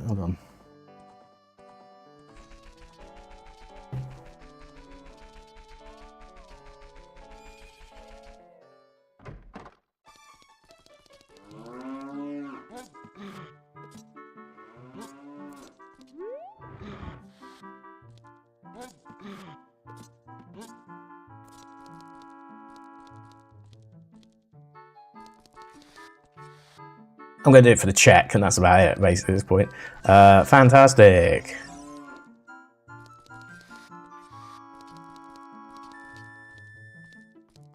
Hold on. I'm going to do it for the check, and that's about it, basically, at this point. Fantastic.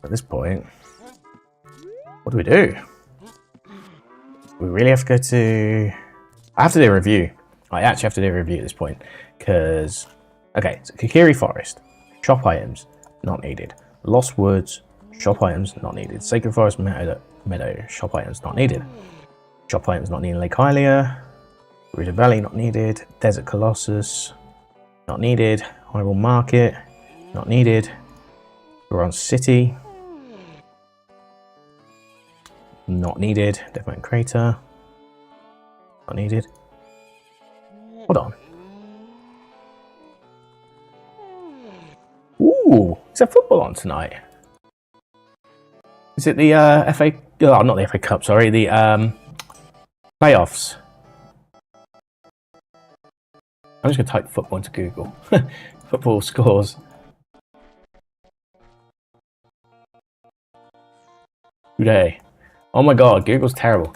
At this point, what do we do? We really have to go to... I have to do a review. I actually have to do a review at this point, because... Okay, so Kikiri Forest, shop items, not needed. Lost Woods, shop items, not needed. Sacred Forest Meadow, shop items, not needed. Drop items not needed. Lake Hylia. River Valley not needed. Desert Colossus not needed. Hyrule Market not needed. Goron City not needed. Death Mountain Crater not needed. Hold on. Ooh, is there football on tonight? Is it the FA? Oh, not the FA Cup. Sorry, the playoffs. I'm just gonna type football into Google. Football scores. Today. Oh my god, Google's terrible.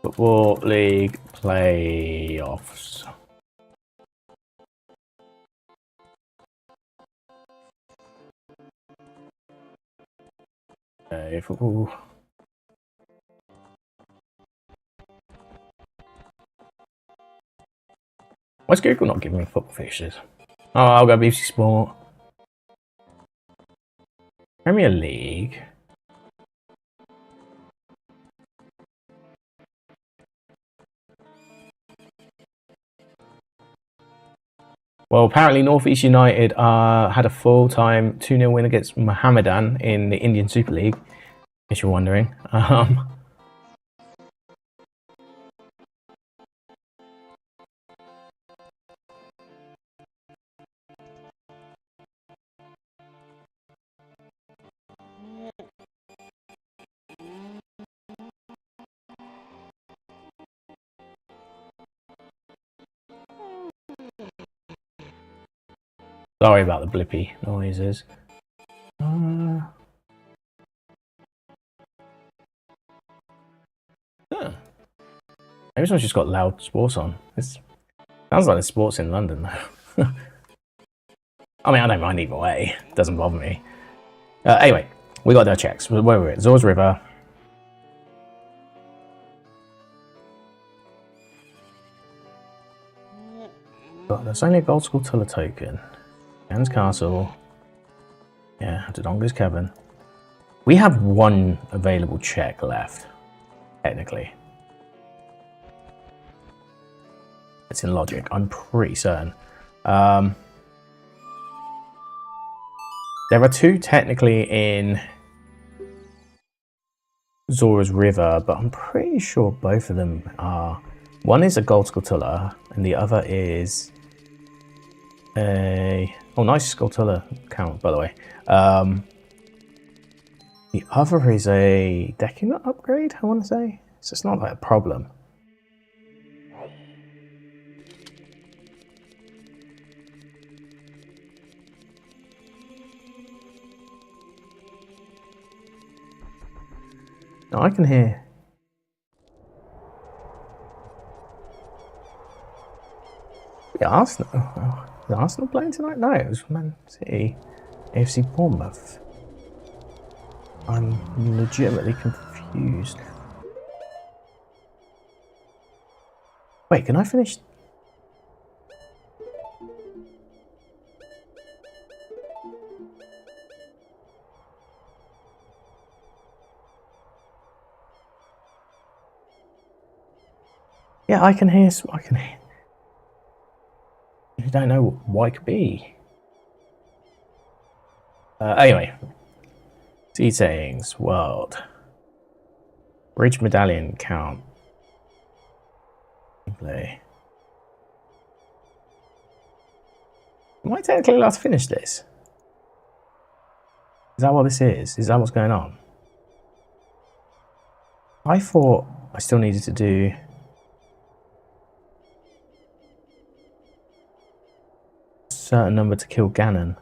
Football League playoffs. Okay, football. Why's Google not giving me football fixtures? Oh, I'll go BBC Sport. Premier League. Well, apparently North East United had a full-time 2-0 win against Mohammedan in the Indian Super League, if you're wondering. Sorry about the blippy noises. Huh. Maybe someone's just got loud sports on. It sounds like there's sports in London though. I mean, I don't mind either way. It doesn't bother me. Anyway, we got our checks. Where were we at? Zora's River. But there's only a Gold School Tuller token. Jan's Castle. Yeah, Dodonga's Cavern. We have one available check left, technically. It's in Logic, I'm pretty certain. There are two technically in Zora's River, but I'm pretty sure both of them are. One is a Gold Skulltula, and the other is a... Oh, nice Skulltula count, by the way. The other is a decking upgrade, I want to say. So it's not like a problem. Now I can hear... Yeah, Arsenal. Oh, is Arsenal playing tonight? No, it was Man City, AFC Bournemouth. I'm legitimately confused. Wait, can I finish? Yeah, I can hear. I can hear. I don't know why it could be. Anyway, settings, world, bridge medallion count, play. Am I technically allowed to finish this? Is that what this is? Is that what's going on? I thought I still needed to do. Certain number to kill Ganon.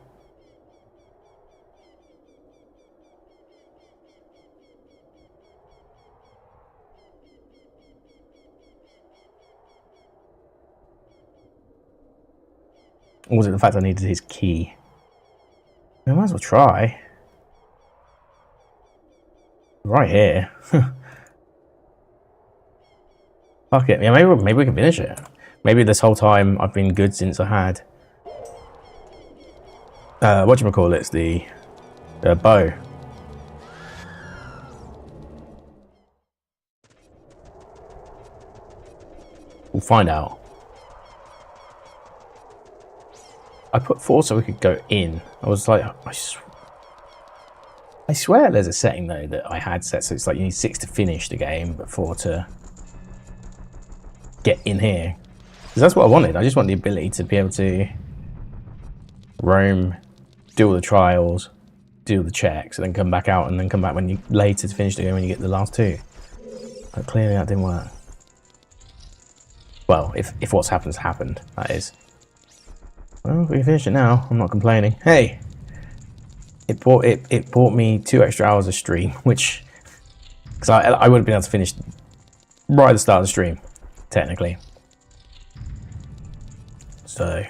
Or was it the fact I needed his key? I might as well try. Right here. Fuck it. Yeah, maybe we can finish it. Maybe this whole time I've been good since I had whatchamacallit, it's the bow. We'll find out. I put 4 so we could go in. I was like, I swear there's a setting though that I had set, so it's like you need 6 to finish the game, but 4 to get in here. Because that's what I wanted. I just want the ability to be able to roam, do all the trials, do all the checks, and then come back out, and then come back when you later to finish the game when you get the last 2. But clearly that didn't work. Well, if what's happened's happened, that is. Well, if we finish it now, I'm not complaining. Hey! It bought me 2 extra hours of stream, which... Because I would have been able to finish right at the start of the stream, technically. So...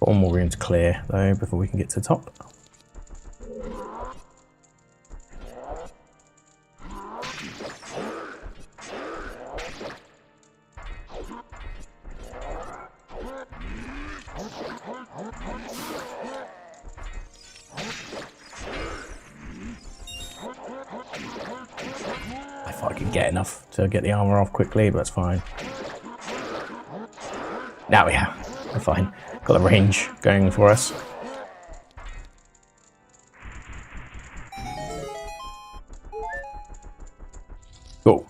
Got one more room to clear, though, before we can get to the top. I thought I could get enough to get the armor off quickly, but that's fine. Now we have. We're fine. Got the range going for us. Cool.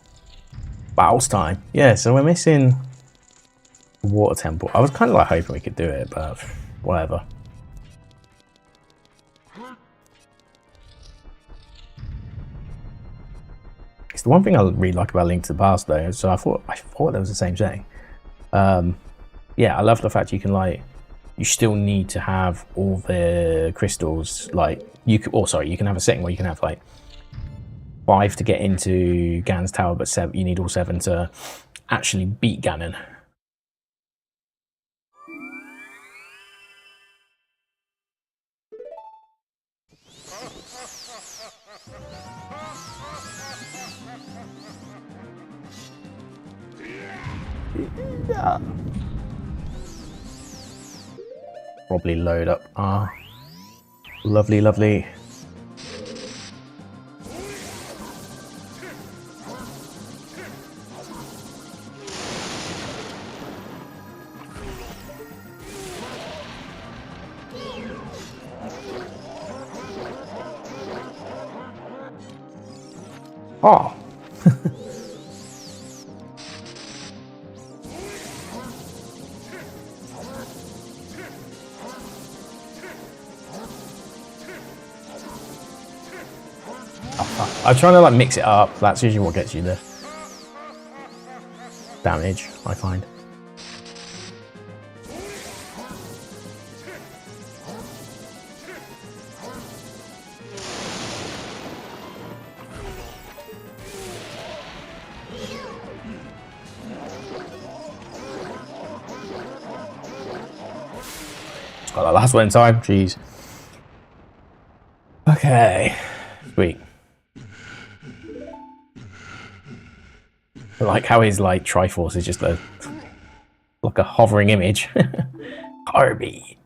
Battles time. Yeah, so we're missing the water temple. I was kind of like hoping we could do it, but whatever. It's the one thing I really like about Link to the Past though, so I thought there was the same thing. Yeah, I love the fact you can like, you still need to have all the crystals, like you could, or sorry, you can have a setting where you can have like 5 to get into Ganon's tower, but 7, you need all 7 to actually beat Ganon. Yeah. Probably load up our lovely oh. I'm trying to like mix it up. That's usually what gets you the damage, I find. Got that last one in time. Jeez. Okay. Sweet. I like how his like Triforce is just like a hovering image. Kirby.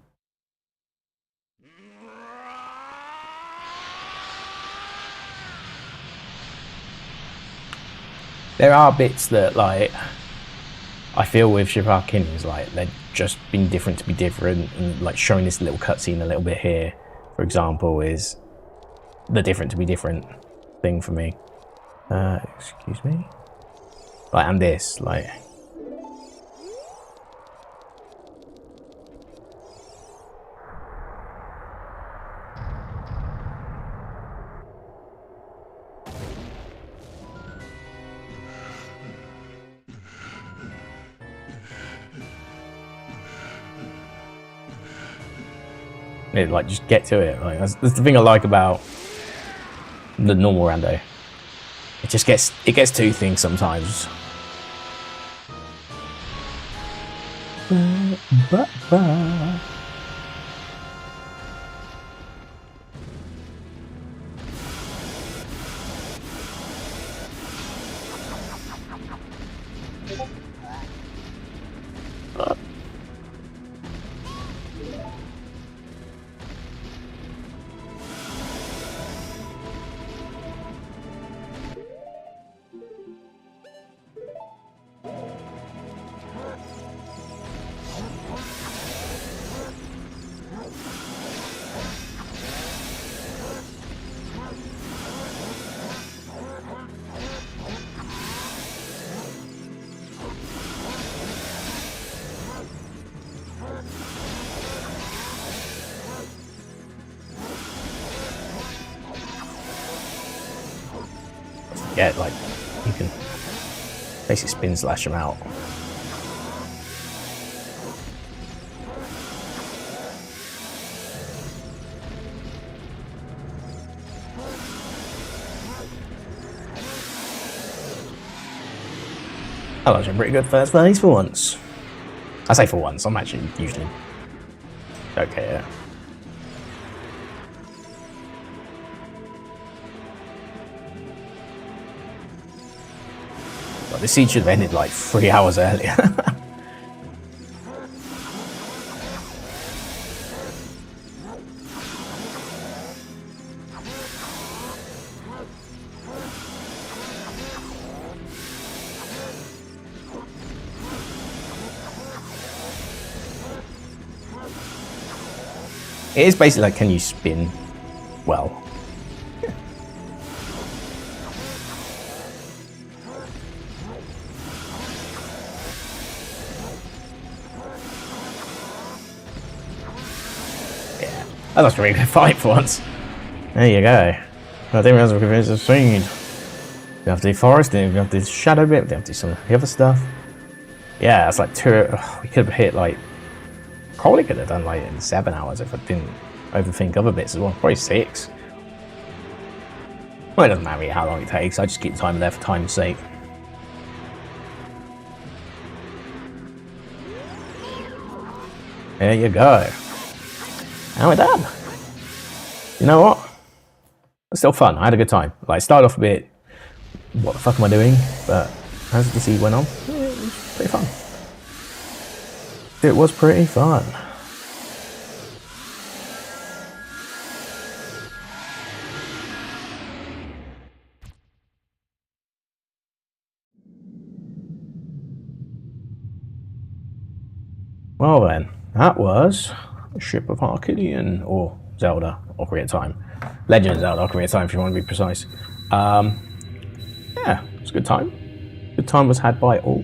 There are bits that like I feel with Harkinian is like they're just being different to be different, and like showing this little cutscene a little bit here, for example, is the different to be different thing for me. Excuse me. Like, and this, like... It, like, just get to it. Like, that's the thing I like about the normal Rando. It just gets two things sometimes. yeah, like you can basically spin slash them out. I was in pretty good first phase for once. I say for once, I'm actually usually okay, yeah. But the siege should have ended like 3 hours earlier. It is basically like, can you spin well? Yeah, that was a really good fight for once. There you go. I didn't realize we could finish the scene. We have the forest, then we have the shadow bit, we have to do some of the other stuff. Yeah, it's like we could have hit like, probably could have done like in 7 hours if I didn't overthink other bits as well. Probably 6. Well, it doesn't matter how long it takes, I just keep the timer there for time's sake. There you go. And we're done. You know what? It's still fun. I had a good time. Like, started off a bit, what the fuck am I doing? But as the scene went on, yeah, it was pretty fun. It was pretty fun. Well then, that was Ship of Harkinian, or Zelda Ocarina of Time. Legend of Zelda Ocarina of Time, if you want to be precise. Yeah, it was a good time. Good time was had by all.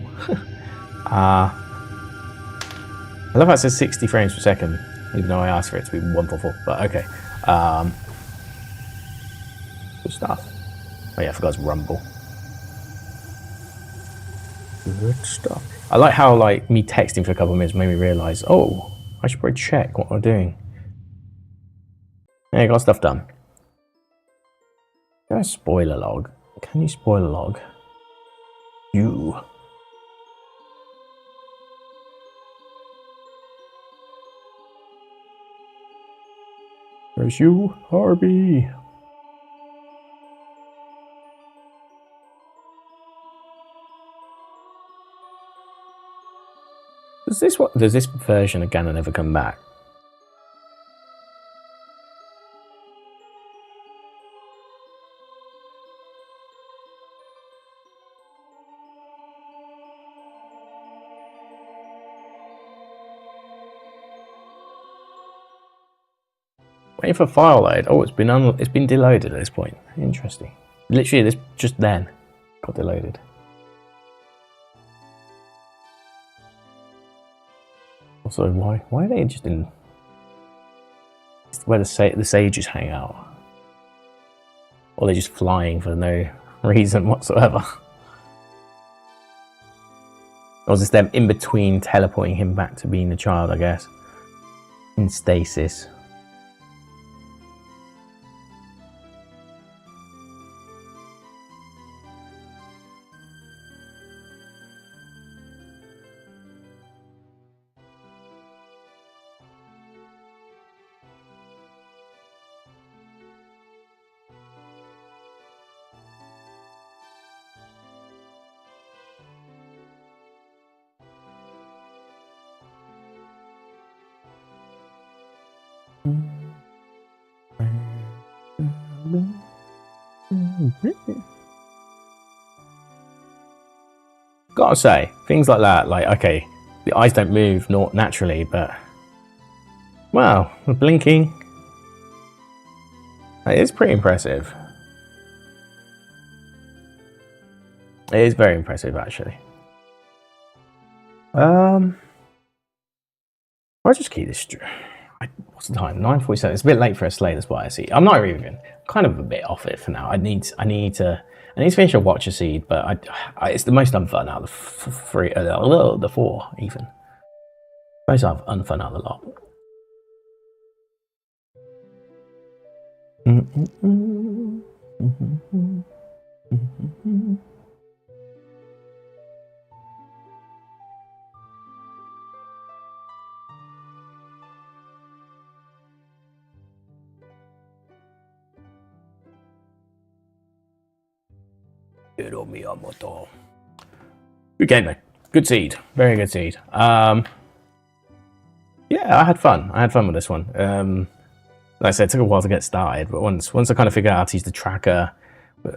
I love how it says 60 frames per second, even though I asked for it to be 144, but okay. Good stuff. Oh yeah, I forgot it's Rumble. Good stuff. I like how like me texting for a couple of minutes made me realise, oh, I should probably check what I'm doing. Yeah, got stuff done. Can I spoiler log? Can you spoiler log? You. There's you, Harvey. Does this version of Ganon ever come back? Waiting for file load. Oh, it's been deloaded at this point. Interesting. Literally, this just then got deloaded. Also, why are they just in where the sages hang out? Or they're just flying for no reason whatsoever? Or is this them in between teleporting him back to being a child, I guess? In stasis. Gotta say, things like that, like, okay, the eyes don't move not naturally, but wow, the blinking, it is pretty impressive. It is very impressive, actually. I'll just keep this. what's the time? 9:47. It's a bit late for a Slay the Spire seed. I'm not even kind of a bit off it for now. I need to finish a Watcher seed, but it's the most unfun out of the four even. Most unfun out of the lot. Good game though. Good seed. Very good seed. Yeah, I had fun. I had fun with this one. Like I said, it took a while to get started, but once I kind of figured out how to use the tracker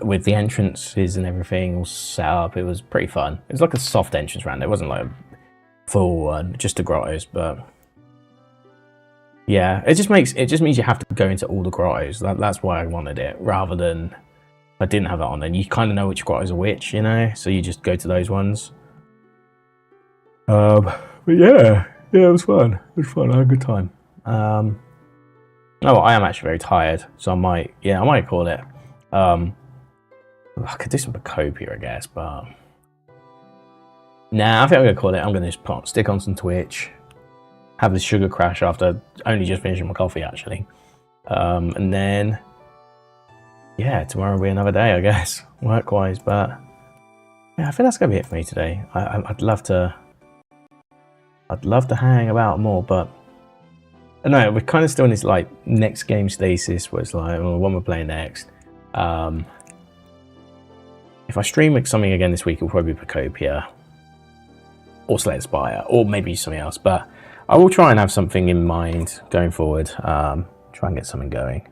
with the entrances and everything all set up, it was pretty fun. It was like a soft entrance round. It wasn't like a full one, just the grottos, but yeah, it just means you have to go into all the grottos. That's why I wanted it, rather than if I didn't have it on, then you kind of know which grottos are which, you know, so you just go to those ones. But yeah, it was fun. It was fun. I had a good time. Oh, I am actually very tired, so I might call it. I could do some Bacopia, I guess, but nah, I think I'm gonna call it. I'm gonna just stick on some Twitch, have this sugar crash after only just finishing my coffee, actually, and then yeah, tomorrow will be another day, I guess, work-wise. But yeah, I think that's gonna be it for me today. I'd love to hang about more, but I know we're kind of still in this like next game stasis where it's like, well, when we're playing next. If I stream something again this week, it'll probably be Bacopia or Slay the Spire, or maybe something else. But I will try and have something in mind going forward. Try and get something going.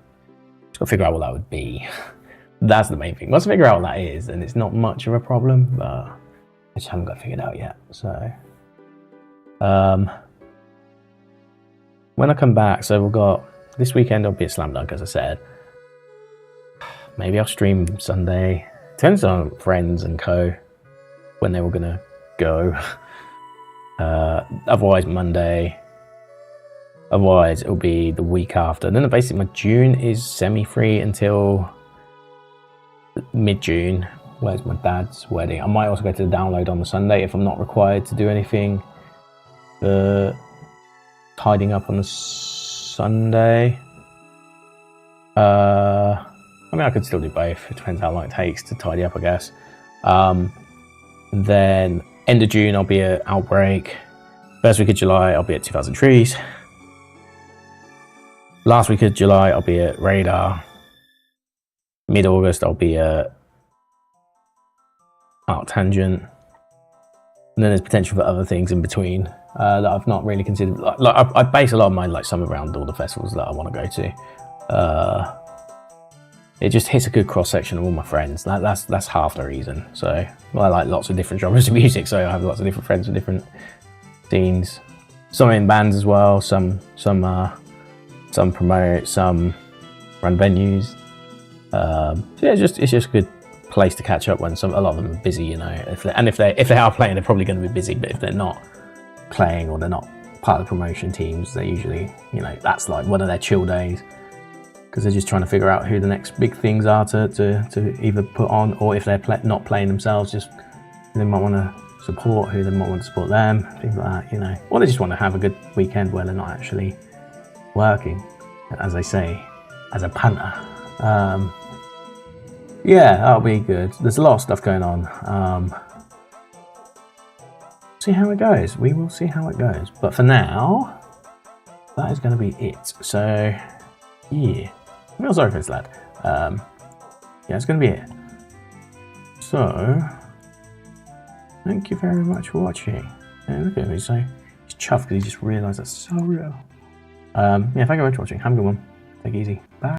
Just got to figure out what that would be. That's the main thing. Once I figure out what that is, then it's not much of a problem. But I just haven't got it figured out yet. So. When I come back, so we've got this weekend, I'll be at Slam Dunk, as I said. Maybe I'll stream Sunday. Depends on friends and co. when they were gonna go. Otherwise, Monday. Otherwise, it'll be the week after. And then basically, my June is semi-free until mid-June. Where's my dad's wedding? I might also go to the download on the Sunday if I'm not required to do anything. Tidying up on the Sunday. I mean, I could still do both. It depends how long it takes to tidy up, I guess. Then end of June, I'll be at Outbreak. First week of July, I'll be at 2000 Trees. Last week of July, I'll be at Radar. Mid-August, I'll be at Art Tangent. And then there's potential for other things in between that I've not really considered. Like I base a lot of my summer around all the festivals that I want to go to. It just hits a good cross section of all my friends. That's half the reason. So I like lots of different genres of music, so I have lots of different friends with different scenes. Some in bands as well. Some promote. Some run venues. So yeah, it's just a good place to catch up when a lot of them are busy, you know. If they are playing, they're probably going to be busy. But if they're not playing or they're not part of the promotion teams, they usually, you know, that's like one of their chill days because they're just trying to figure out who the next big things are to either put on, or if they're not playing themselves, just they might want to support who they might want to support them, things like that, you know. Or they just want to have a good weekend where they're not actually working, as they say, as a punter. Yeah, that'll be good. There's a lot of stuff going on. See how it goes. We will see how it goes. But for now, that is going to be it. So, yeah. I feel sorry for this lad. Yeah, it's going to be it. So, thank you very much for watching. And look at me, so he's chuffed because he just realised that's so real. Yeah, thank you very much for watching. Have a good one. Take it easy. Bye.